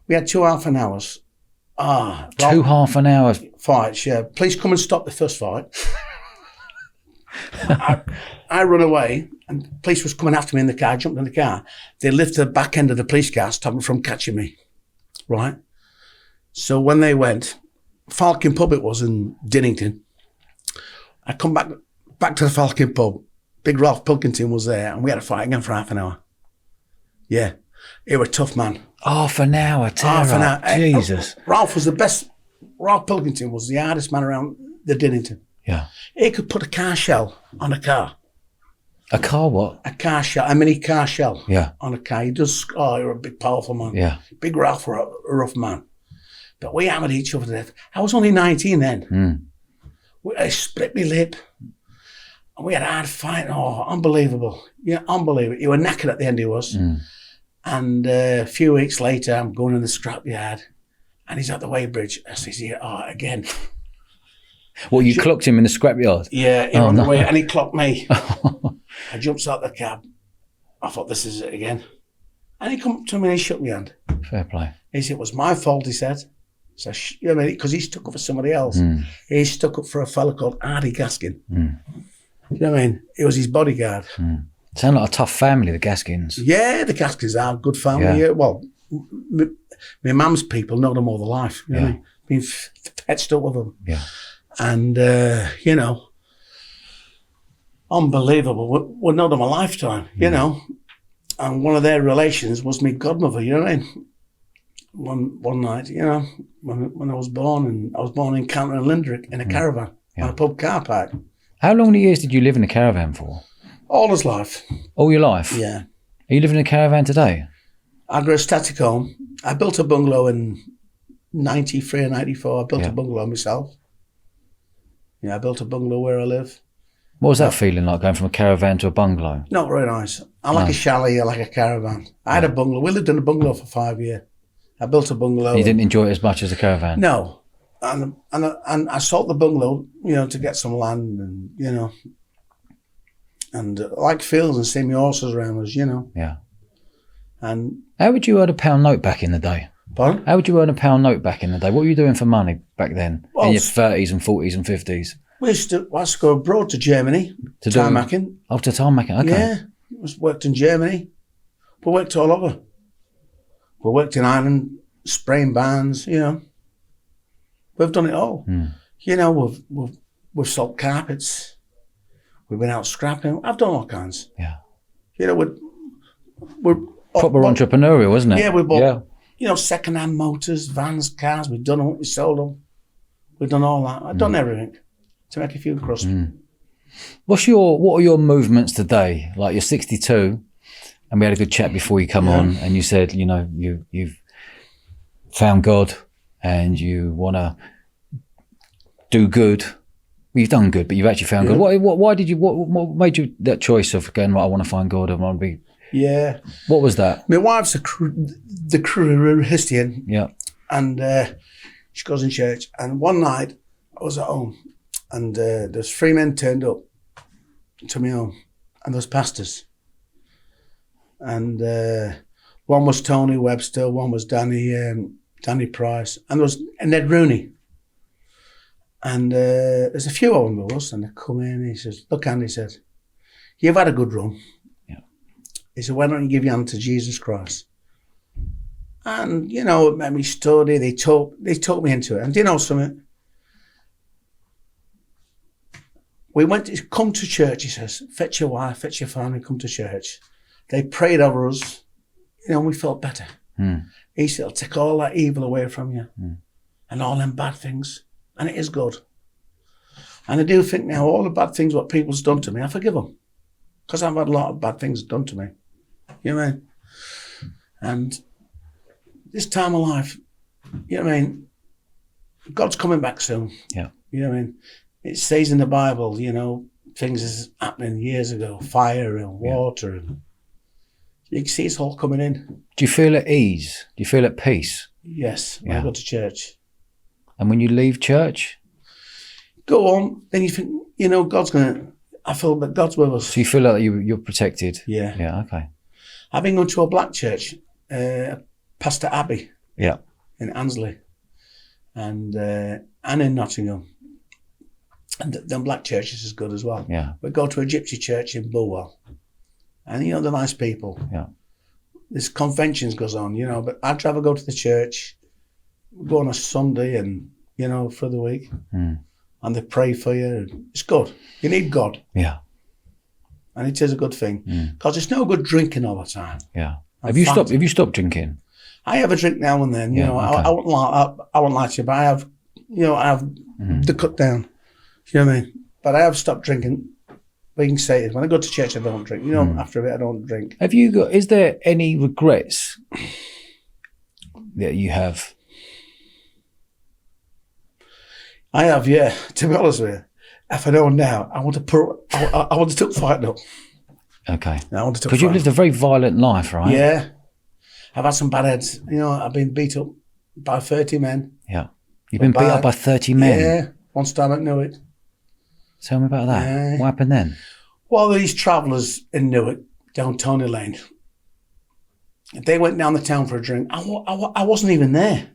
We had 2 half an hours. 2 half an hour? Fights, yeah. Please come and stop the first fight. I run away, and the police was coming after me in the car. I jumped in the car. They lifted the back end of the police car, stopping them from catching me. Right? So when they went, Falcon Pub it was in Dinnington. I come back to the Falcon Pub. Big Ralph Pilkington was there, and we had a fight again for half an hour. Yeah. He was a tough man. Half an hour, Half an hour. Jesus. Ralph was the best. Ralph Pilkington was the hardest man around the Dinnington. Yeah. He could put a car shell on a car. A car what? A car shell, a mini car shell. Yeah. On a car. He does, you're a big, powerful man. Yeah. Big Ralph was a rough man. But we hammered each other to death. I was only 19 then. I split my lip. And we had a hard fight. Oh, unbelievable. Yeah, unbelievable. He was knackered at the end, he was. And a few weeks later, I'm going in the scrapyard, and he's at the weighbridge. I says, again. Well, you clocked him in the scrapyard? Yeah, he ran away, and he clocked me. I jumped out the cab. I thought, this is it again. And he come up to me and he shook my hand. Fair play. He said, it was my fault, he said. So, you know what I mean? Because he stuck up for somebody else. He stuck up for a fella called Ardy Gaskin. You know what I mean? He was his bodyguard. Sound like a tough family, the Gaskins. Yeah, the Gaskins are a good family. Yeah. Well, my mum's people know them all their life. You know what I mean? Been patched up with them. Yeah. And, you know, unbelievable. We know them a lifetime, you know. And one of their relations was my godmother, you know what I mean? One night, you know, when I was born, and I was born in Canton and Lindrick in a caravan on a pub car park. How long years did you live in a caravan for? All his life. All your life? Yeah. Are you living in a caravan today? I got a static home. I built a bungalow in 93 or 94. I built a bungalow myself. Yeah, I built a bungalow where I live. What was that feeling like, going from a caravan to a bungalow? Not very nice. I like a chalet, I like a caravan. I had a bungalow. We lived in a bungalow for 5 years. I built a bungalow. You didn't enjoy it as much as a caravan? No. And I sold the bungalow, you know, to get some land, and, you know, and I like fields and seeing my horses around us, you know. Yeah. And how would you earn £1 note back in the day? Pardon? How would you earn £1 note back in the day? What were you doing for money back then, well, in your 30s and 40s and 50s? I used to go abroad to Germany, to tarmacking. Oh, to tarmacking, okay. Yeah, worked in Germany. We worked all over. We worked in Ireland, spraying barns, you know. We've done it all. You know, we've sold carpets. We've been out scrapping. I've done all kinds. Yeah. You know, we're proper entrepreneurial, wasn't it? Yeah, we bought, you know, second-hand motors, vans, cars. We've done them. We sold them. We've done all that. I've done everything to make a few crust. What are your movements today? Like, you're 62, and we had a good chat before you come on, and you said, you know, you've found God and you want to do good. Well, you've done good, but you've actually found God. Why did you? What made you that choice of going, right, I want to find God, I want to be? Yeah. What was that? My wife's the Christian. Yeah. And she goes in church. And one night I was at home, and there's 3 men turned up to my home, and there's pastors. And one was Tony Webster, one was Danny Price, and there was Ned Rooney. And there's a few of them with us, and they come in, and he says, look, Andy, he said, you've had a good run. Yeah. He said, why don't you give your hand to Jesus Christ? And, you know, it made me study. They talked me into it. And do you know something? We went to come to church, he says, fetch your wife, fetch your family, come to church. They prayed over us, you know, and we felt better. He said, it'll take all that evil away from you and all them bad things. And it is good. And I do think now all the bad things what people's done to me, I forgive them. Because I've had a lot of bad things done to me. You know what I mean? And this time of life, you know what I mean? God's coming back soon. Yeah. You know what I mean? It says in the Bible, you know, things is happening years ago, fire and water. And you can see it's all coming in. Do you feel at ease? Do you feel at peace? Yes, when I go to church. And when you leave church? Go on, then you think, you know, I feel that God's with us. So you feel like you're protected? Yeah. Yeah, okay. I've been going to a black church, Pastor Abbey. Yeah. In Ansley. And in Nottingham. And them black churches is good as well. Yeah. We go to a gypsy church in Bulwell. And, you know, they're nice people. Yeah. This conventions goes on, you know, but I'd rather go to the church, go on a Sunday and, you know, for the week. And they pray for you. It's good. You need God. Yeah. And it is a good thing. Because it's no good drinking all the time. Yeah. Have you stopped drinking? I have a drink now and then, you know. Okay. I wouldn't lie to you, but I have the cut down. You know what I mean? But I have stopped drinking. But you can say it. When I go to church, I don't drink. You know, after a bit, I don't drink. Is there any regrets that you have? I have, yeah. To be honest with you, if I know now, I want to took fighting up. Okay. I want to because you've lived a very violent life, right? Yeah. I've had some bad heads. You know, I've been beat up by 30 men. Yeah. You've been beat up by 30 men? Yeah. One time I knew it. Tell me about that. Yeah. What happened then? Well, these travellers in Newark, down Tony Lane, they went down the town for a drink. I wasn't even there.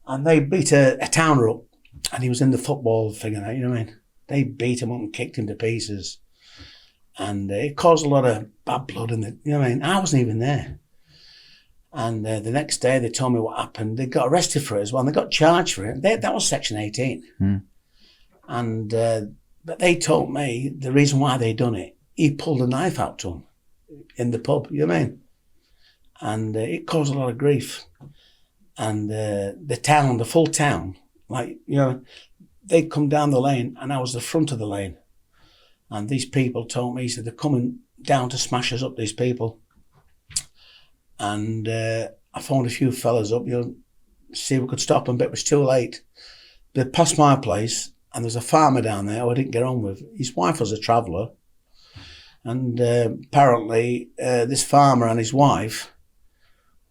And they beat a towner up. And he was in the football thing, you know what I mean? They beat him up and kicked him to pieces. And it caused a lot of bad blood in the, you know what I mean? I wasn't even there. And the next day they told me what happened. They got arrested for it as well. And they got charged for it. That was Section 18. And but they told me the reason why they done it, he pulled a knife out to him in the pub, you know what I mean? And it caused a lot of grief. And the full town, like, you know, they'd come down the lane and I was the front of the lane. And these people told me, he said, they're coming down to smash us up, these people. And I phoned a few fellas up, you know, see if we could stop them, but it was too late. They passed my place and there's a farmer down there who I didn't get on with. His wife was a traveller. And apparently this farmer and his wife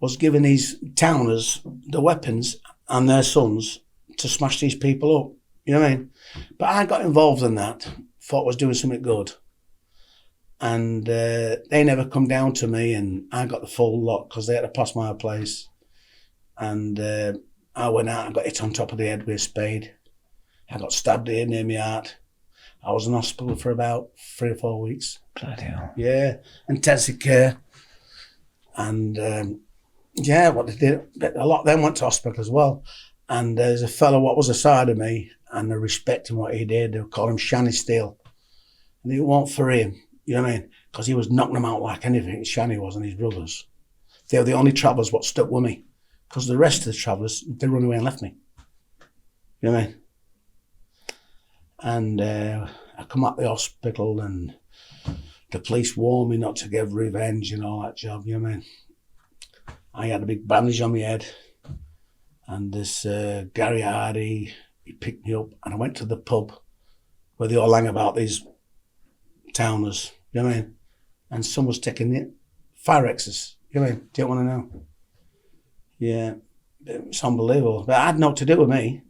was giving these towners the weapons and their sons to smash these people up. You know what I mean? But I got involved in that, thought I was doing something good. And they never come down to me and I got the full lot because they had to pass my place. And I went out and got hit on top of the head with a spade. I got stabbed here near my heart. I was in hospital for about 3 or 4 weeks. Bloody hell. Yeah, intensive care. And yeah, what they did, a lot of them went to hospital as well. And there's a fellow what was aside of me and I respect him what he did. They would call him Shanny Steele. And it wasn't for him, you know what I mean? Because he was knocking them out like anything, Shanny was and his brothers. They were the only travellers what stuck with me. Because the rest of the travellers, they run away and left me. You know what I mean? And I come out the hospital and the police warned me not to give revenge and all that job, you know what I mean? I had a big bandage on my head. And this Gary Hardy, he picked me up and I went to the pub where they all hang about, these towners, you know what I mean? And someone was taking the fire exes, you know what I mean? Do you want to know? Yeah, it's unbelievable. But it had nothing to do with me,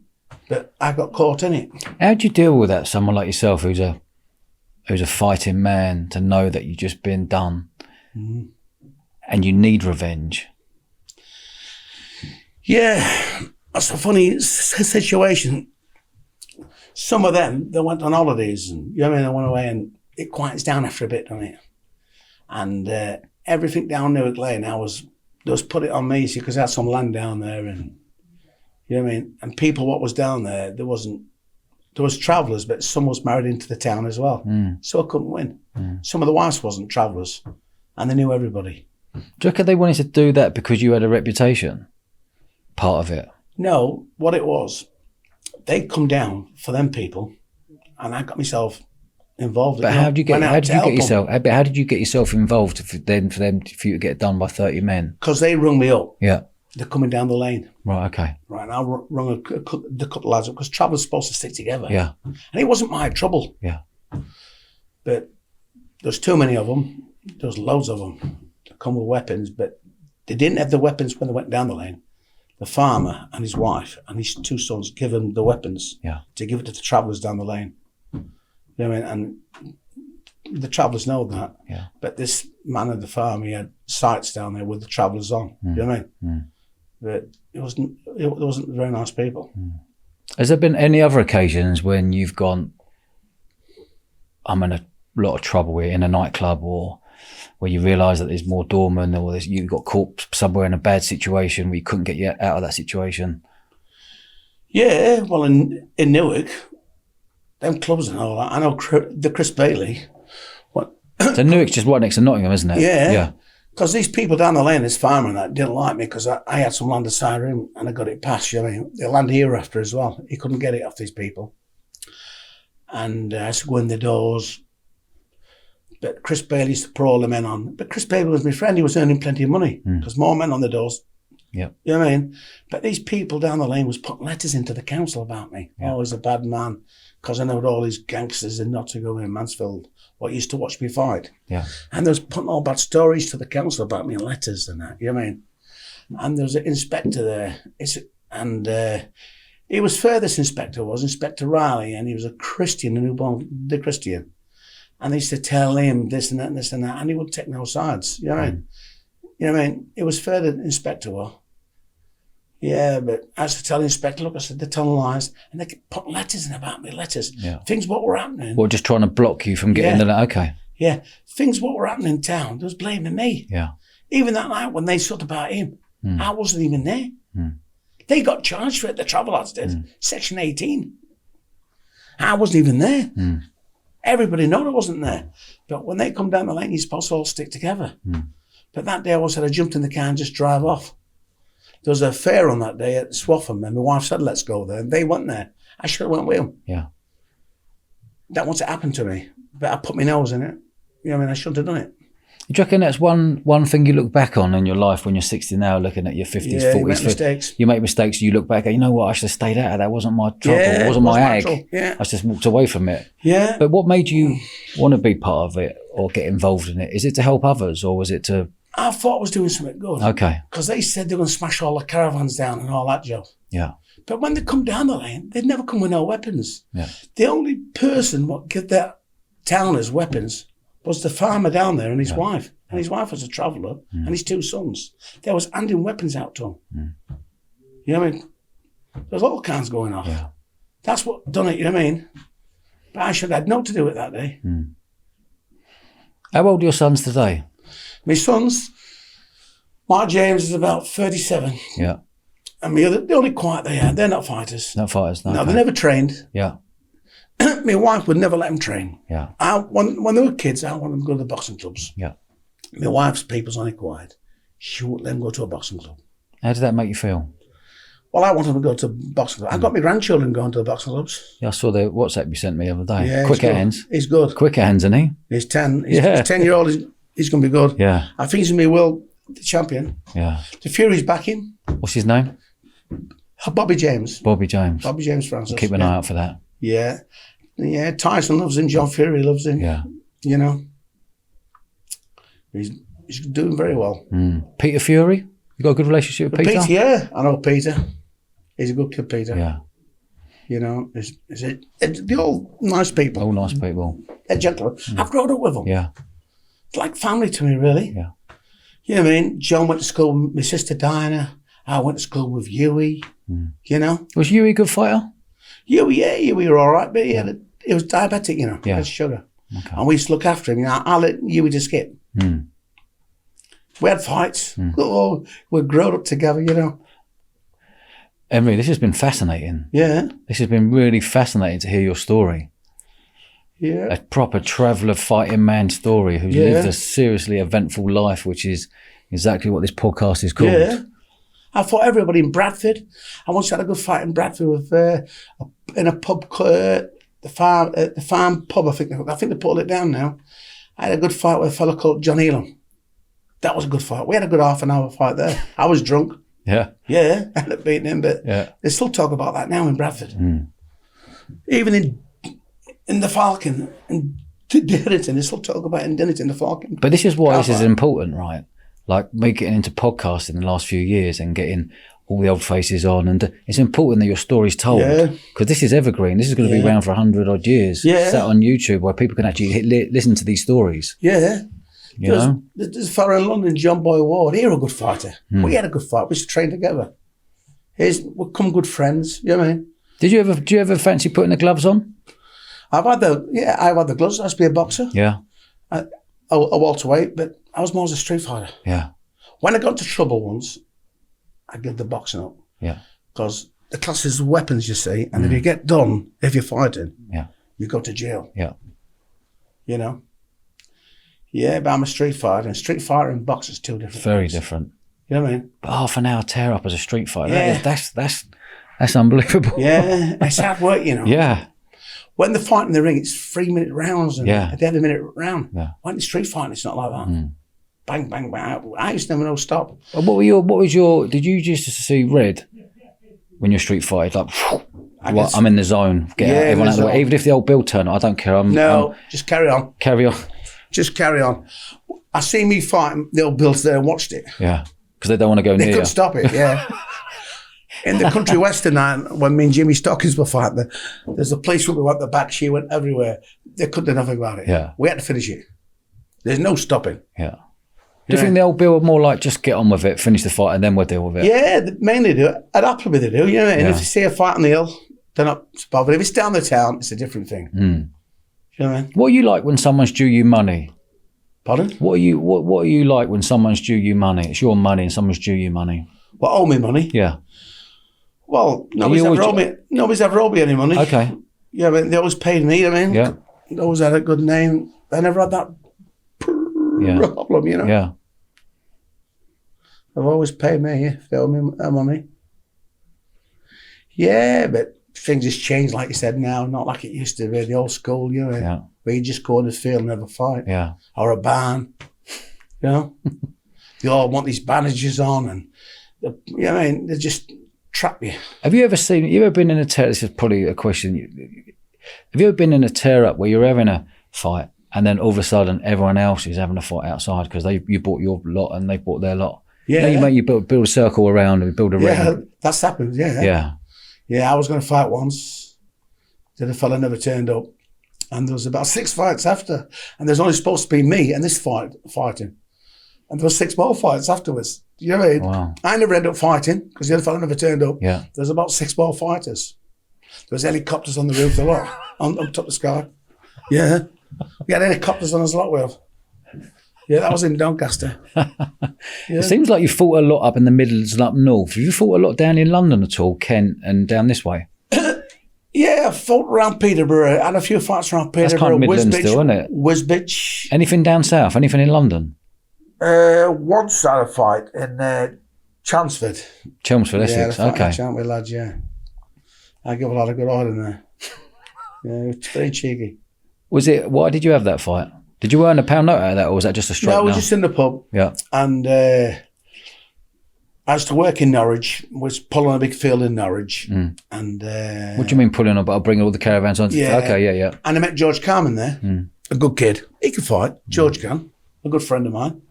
but I got caught in it. How do you deal with that, someone like yourself who's a fighting man, to know that you've just been done and you need revenge? Yeah, that's a funny situation. some of them, they went on holidays and, you know what I mean, they went away and it quiets down after a bit, doesn't it? And everything down Newark Lane, they was put it on me, see, because I had some land down there and, you know what I mean? And people what was down there, there was travellers, but some was married into the town as well. So I couldn't win. Some of the wives wasn't travellers and they knew everybody. Do you reckon they wanted to do that because you had a reputation? Part of it? No, what it was, they'd come down for them people and I got myself involved. But how did you get yourself involved for you to get done by 30 men? Because they rung me up. Yeah. They're coming down the lane. Right, okay. Right, and I rung the couple of lads up because travellers supposed to stick together. Yeah. And it wasn't my trouble. Yeah. But there's too many of them. There's loads of them that come with weapons, but they didn't have the weapons when they went down the lane. The farmer and his wife and his 2 sons give them the weapons to give it to the travellers down the lane. You know what I mean? And the travellers know that. Yeah. But this man at the farm, he had sights down there with the travellers on. You know what I mean? But it wasn't very nice people. Has there been any other occasions when you've gone, I'm in a lot of trouble here in a nightclub, or where you realise that there's more doormen, or you got caught somewhere in a bad situation where you couldn't get you out of that situation? Yeah, well, in Newark, them clubs and all that. I know the Chris Bailey. So Newark's just right next to Nottingham, isn't it? Yeah. Yeah. Because these people down the lane, this farmer and that, didn't like me because I had some land aside him and I got it passed. You know what I mean? The land here after as well. He couldn't get it off these people. And I used to go in the doors. But Chris Bailey used to put all the men on. But Chris Bailey was my friend. He was earning plenty of money because more men on the doors. Yeah. You know what I mean? But these people down the lane was putting letters into the council about me. Yeah. Oh, he's a bad man. Because I know all these gangsters in Nottingham and Mansfield what used to watch me fight. Yeah. And they was putting all bad stories to the council about me in letters and that, you know what I mean? And there was an inspector there. He was furthest inspector, was Inspector Riley, and he was a Christian, a newborn Christian. And they used to tell him this and that and this and that, and he would take no sides, you know what I mean? You know what I mean? It was further inspector, well. Yeah, but I used to tell the inspector, look, I said, they're telling lies. And they put letters in about me, letters. Yeah. Things what were happening. Well, just trying to block you from getting to that. Okay. Yeah. Things what were happening in town, they was blaming me. Yeah. Even that night when they thought about him, I wasn't even there. They got charged for it, the travel lads did. Section 18. I wasn't even there. Everybody knew I wasn't there. But when they come down the lane, you're supposed to all stick together. But that day I said I jumped in the car and just drive off. There was a fair on that day at Swaffham, and my wife said, let's go there. And they went there. I should have went with them. Yeah. That once it happened to me, but I put my nose in it. You know what I mean? I shouldn't have done it. Do you reckon that's one thing you look back on in your life when you're 60 now, looking at your 50s, 40s? You make mistakes. You make mistakes, you look back and you know what, I should have stayed out of that. That wasn't my trouble. It wasn't my ag. Yeah. I just walked away from it. Yeah. But what made you want to be part of it or get involved in it? Is it to help others, or was it to... I thought I was doing something good. Okay. Because they said they were going to smash all the caravans down and all that, Joe. Yeah. But when they come down the lane, they'd never come with no weapons. Yeah. The only person what gave that towners weapons was the farmer down there and his wife. And his wife was a traveller and his 2 sons. They was handing weapons out to him. You know what I mean? There's all kinds going off. Yeah. That's what done it, you know what I mean? But I should have had no to do with that day. How old are your sons today? My sons, Mark James is about 37. Yeah. And the only quiet they had, they're not fighters. Not fighters, no. No, they never trained. Yeah. My wife would never let them train. Yeah. When they were kids, I wanted them to go to the boxing clubs. Yeah. My wife's people's only quiet. She wouldn't let them go to a boxing club. How did that make you feel? Well, I wanted them to go to boxing clubs. I got my grandchildren going to the boxing clubs. Yeah, I saw the WhatsApp you sent me the other day. Yeah, Quick hands. He's good. Quick hands, isn't he? He's 10. He's 10-year-old. He's going to be good. Yeah. I think he's going to be world champion. Yeah. The Fury's backing. What's his name? Bobby James. Bobby James. Bobby James Francis. Keep an eye out for that. Yeah. Yeah, Tyson loves him. John Fury loves him. Yeah. You know. He's doing very well. Peter Fury? You got a good relationship with Peter? Yeah, I know Peter. He's a good kid, Peter. Yeah. You know, they're all nice people. All nice people. They're gentlemen. I've grown up with them. Yeah. It's like family to me, really. Yeah. You know what I mean? John went to school with my sister Diana. I went to school with Huey. You know? Was Huey a good fighter? You were all right, but he was diabetic, you know, Yeah. he had sugar. Okay. And we used to look after him. You know, I let Huey to skip. We had fights. Oh, we grown up together, you know. Emery, this has been fascinating. Yeah. This has been really fascinating to hear your story. Yeah. A proper traveller fighting man story who's lived a seriously eventful life, which is exactly what this podcast is called. Yeah. I fought everybody in Bradford. I once had a good fight in Bradford with in a pub, the farm pub. I think they pulled it down now. I had a good fight with a fella called John Elam. That was a good fight. We had a good half an hour fight there. I was drunk. Yeah. Yeah, I ended up beating him, but they still talk about that now in Bradford. Even in the Falcon, in Dinnington, they still talk about it in Dinnington, the Falcon. But this is why this is important, right? Like me getting into podcasting in the last few years and getting all the old faces on, and it's important that your story's told, because this is evergreen. This is going to be around for 100 odd years. Sat on YouTube where people can actually listen to these stories. Yeah. You know? There's a fella in London, John Boy Ward. He's a good fighter. We had a good fight. We used to train together. We've become good friends. You know what I mean? Do you ever fancy putting the gloves on? I've had the gloves. I used to be a boxer. Yeah. A welterweight, but I was more as a street fighter. Yeah. When I got into trouble once, I gave the boxing up. Yeah. Because the class is weapons, you see, and if you get done, if you're fighting, you go to jail. Yeah. You know? Yeah, but I'm a street fighter, and street fighter and boxing is two different Very things. different. You know what I mean? But half an hour tear up as a street fighter, that's unbelievable. Yeah, it's hard work, you know. Yeah. When they're fighting in the ring, it's 3-minute rounds and a dead minute round. Yeah. When it's street fighting, it's not like that. Bang, bang, bang. I used to never know stop. Did you just see red when you're street fighting? Like, I'm in the zone. Get out, everyone out of the way. Even if the old bill turn, I don't care. Just carry on. Carry on. Just carry on. I seen me fighting the old bills there and watched it. Yeah, because they don't want to go near. They couldn't stop it, In the country western night, when me and Jimmy Stockings were fighting, there's a place where we went the back, she went everywhere. They couldn't do nothing about it. Yeah. We had to finish it. There's no stopping. Yeah. Do you think the old bill were more like, just get on with it, finish the fight, and then we'll deal with it? Yeah, they mainly do it. At Appleby they do, you know. And if they see a fight on the hill, they're not bothered. If it's down the town, it's a different thing. You know what I mean? What are you like when someone's due you money? Pardon? What are you like when someone's due you money? It's your money and someone's due you money. What, owe me money? Yeah. Well, nobody's ever owed me any money. Okay. Yeah, but they always paid me, I mean. Yeah. They always had a good name. I never had that problem, you know. Yeah. They've always paid me if they owe me money. Yeah, but things has changed, like you said, now. Not like it used to be, the old school, you know. Where you just go in the field and have a fight. Yeah. Or a barn. You know? They all want these bandages on and, you know what I mean? They just trap you. Have you ever been in a tear? This is probably a question. Have you ever been in a tear up where you're having a fight and then all of a sudden everyone else is having a fight outside because you bought your lot and they bought their lot? Yeah. You build a circle around and build a ring. Yeah, that's happened, yeah. Yeah, I was going to fight once. Then a fella never turned up. And there was about 6 fights after. And there's only supposed to be me and this fighting. And there was 6 more fights afterwards. You know what I mean? Wow. I never ended up fighting because the other fella never turned up. Yeah. There's about 6 more fighters. There was helicopters on the roof, a lot, on top of the sky. Yeah. We had helicopters on us a lot, with. Yeah, that was in Doncaster. It seems like you fought a lot up in the Midlands and up north. Have you fought a lot down in London at all, Kent, and down this way? Yeah, I fought around Peterborough. I had a few fights around Peterborough. That's kind of Midlands still, isn't it? Wisbech. Anything down south? Anything in London? Once I had a fight in Chelmsford. Chelmsford, Essex, okay. Chelmsford lads, yeah. I give a lot of good order in there. Yeah, it's very cheeky. Why did you have that fight? Did you earn a pound note out of that, or was that just a straight? No, we were just in the pub. Yeah. And I used to work in Norwich, was pulling a big field in Norwich. And what do you mean pulling up? I'll bring all the caravans on. Yeah. Okay, yeah. And I met George Carman there, a good kid. He could fight. George can, a good friend of mine.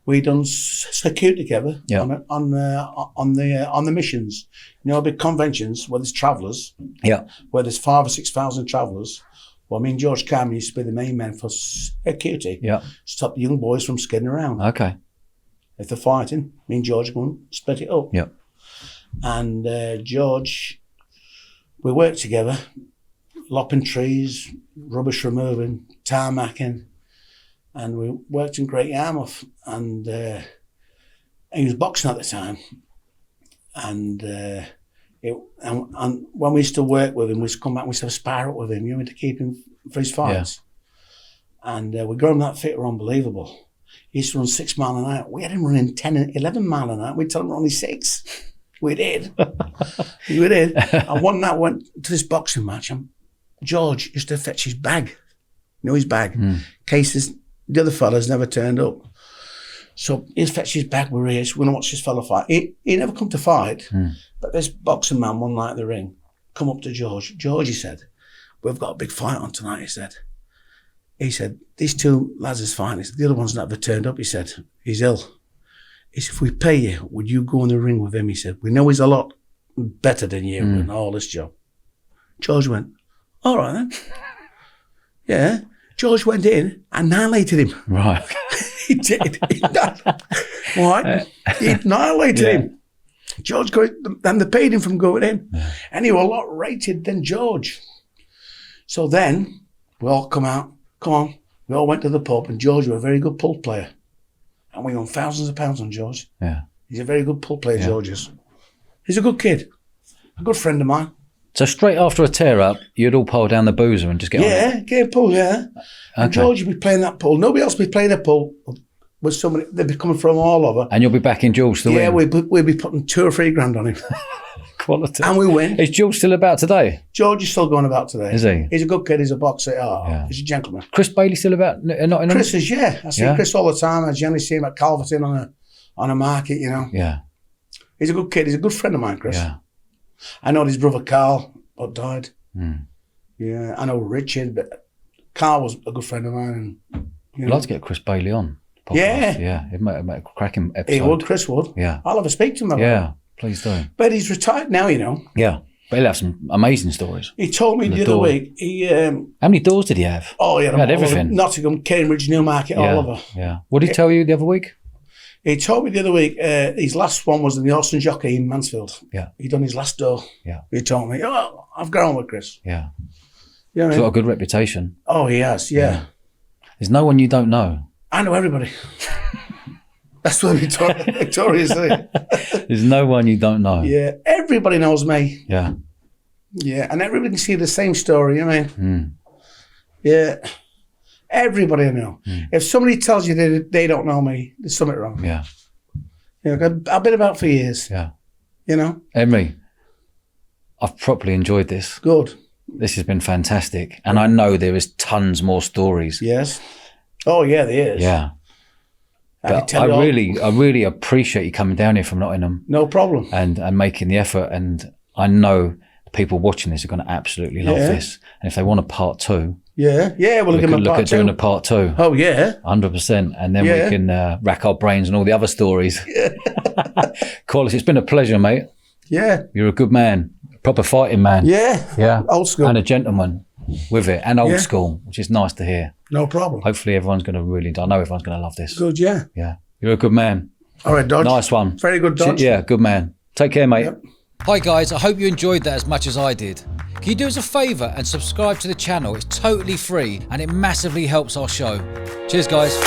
We done security together on the missions. You know, big conventions where there's travellers. Yeah. Where there's 5,000 or 6,000 travellers. Well, me and George Carman used to be the main men for security. Yeah. Stop the young boys from skidding around. Okay. If they're fighting, me and George go and split it up. Yeah. And George we worked together, lopping trees, rubbish removing, tarmacking, and we worked in Great Yarmouth. And he was boxing at the time, and when we used to work with him, we used to come back and we used to spar up with him, to keep him for his fights. Yeah. And we got him that fit, were unbelievable. He used to run 6 mile an hour. We had him running 10 and 11 mile an hour. We'd tell him only 6. We did. We did. And one night went to this boxing match, and George used to fetch his bag. His bag. Cases, the other fellas never turned up. So he'd fetch his bag with Reyes. We're going to watch this fella fight. He never come to fight, but this boxing man one night at the ring come up to George. George, he said, we've got a big fight on tonight, he said. He said, these 2 lads is fighting. He said, the other one's never turned up, he said. He's ill. He said, if we pay you, would you go in the ring with him? He said, we know he's a lot better than you in all this job. George went, all right then. Yeah. George went in, annihilated him. Right. He did. Right? He annihilated him. George and they paid him from going in. Yeah. And he was a lot rated than George. So then we all come out. Come on. We all went to the pub, and George was a very good pull player. And we won thousands of pounds on George. Yeah. He's a very good pull player, George is. He's a good kid. A good friend of mine. So straight after a tear-up, you'd all pull down the boozer and just get on it? Yeah, get a pull, yeah. And George would be playing that pull. Nobody else would be playing a pull with somebody. They'd be coming from all over. And you'll be back in Jules to win? Yeah, we'd be putting 2 or 3 grand on him. Quality. And we win. Is Jules still about today? George is still going about today. Is he? He's a good kid. He's a boxer. He's a gentleman. Chris Bailey still about? Not Chris is, yeah. I see Chris all the time. I generally see him at Calverton on a market, Yeah. He's a good kid. He's a good friend of mine, Chris. Yeah. I know his brother Carl died. Yeah. I know Richard, but Carl was a good friend of mine. And, I'd like to get Chris Bailey on. Podcast. Yeah. Yeah. It might a cracking episode. He would, Chris would. Yeah. I'll have a speak to him about it. Please do. But he's retired now, Yeah. But he'll have some amazing stories. He told me the other week. How many doors did he have? Oh, he had everything. Nottingham, Cambridge, Newmarket, all over. Yeah. What did he tell you the other week? He told me the other week, his last one was in the Horse and Jockey in Mansfield. Yeah. He done his last door. Yeah. He told me, I've grown with Chris. Yeah. You know He's got a good reputation. Oh, he has, yeah. There's no one you don't know. I know everybody. That's what Victoria said. There's no one you don't know. Yeah, everybody knows me. Yeah. Yeah, and everybody can see the same story, Yeah. Everybody I know. If somebody tells you they don't know me, there's something wrong. Yeah. I've been about for years. Yeah. Emily, I've properly enjoyed this. Good. This has been fantastic. And I know there is tons more stories. Yes. Oh, yeah, there is. Yeah. But I really appreciate you coming down here from Nottingham. No problem. And making the effort. And I know the people watching this are going to absolutely love this. And if they want a part 2. Yeah, we'll we can look at doing a part 2. Oh, yeah. 100%. And then we can rack our brains and all the other stories. Yeah. Quality. It's been a pleasure, mate. Yeah. You're a good man. Proper fighting man. Yeah. Yeah. Old school. And a gentleman with it. And old school, which is nice to hear. No problem. Hopefully everyone's going to I know everyone's going to love this. Good, yeah. Yeah. You're a good man. All right, Dodge. Nice one. Very good, Dodge. Yeah, good man. Take care, mate. Yep. Hi guys, I hope you enjoyed that as much as I did. Can you do us a favour and subscribe to the channel? It's totally free and it massively helps our show. Cheers guys.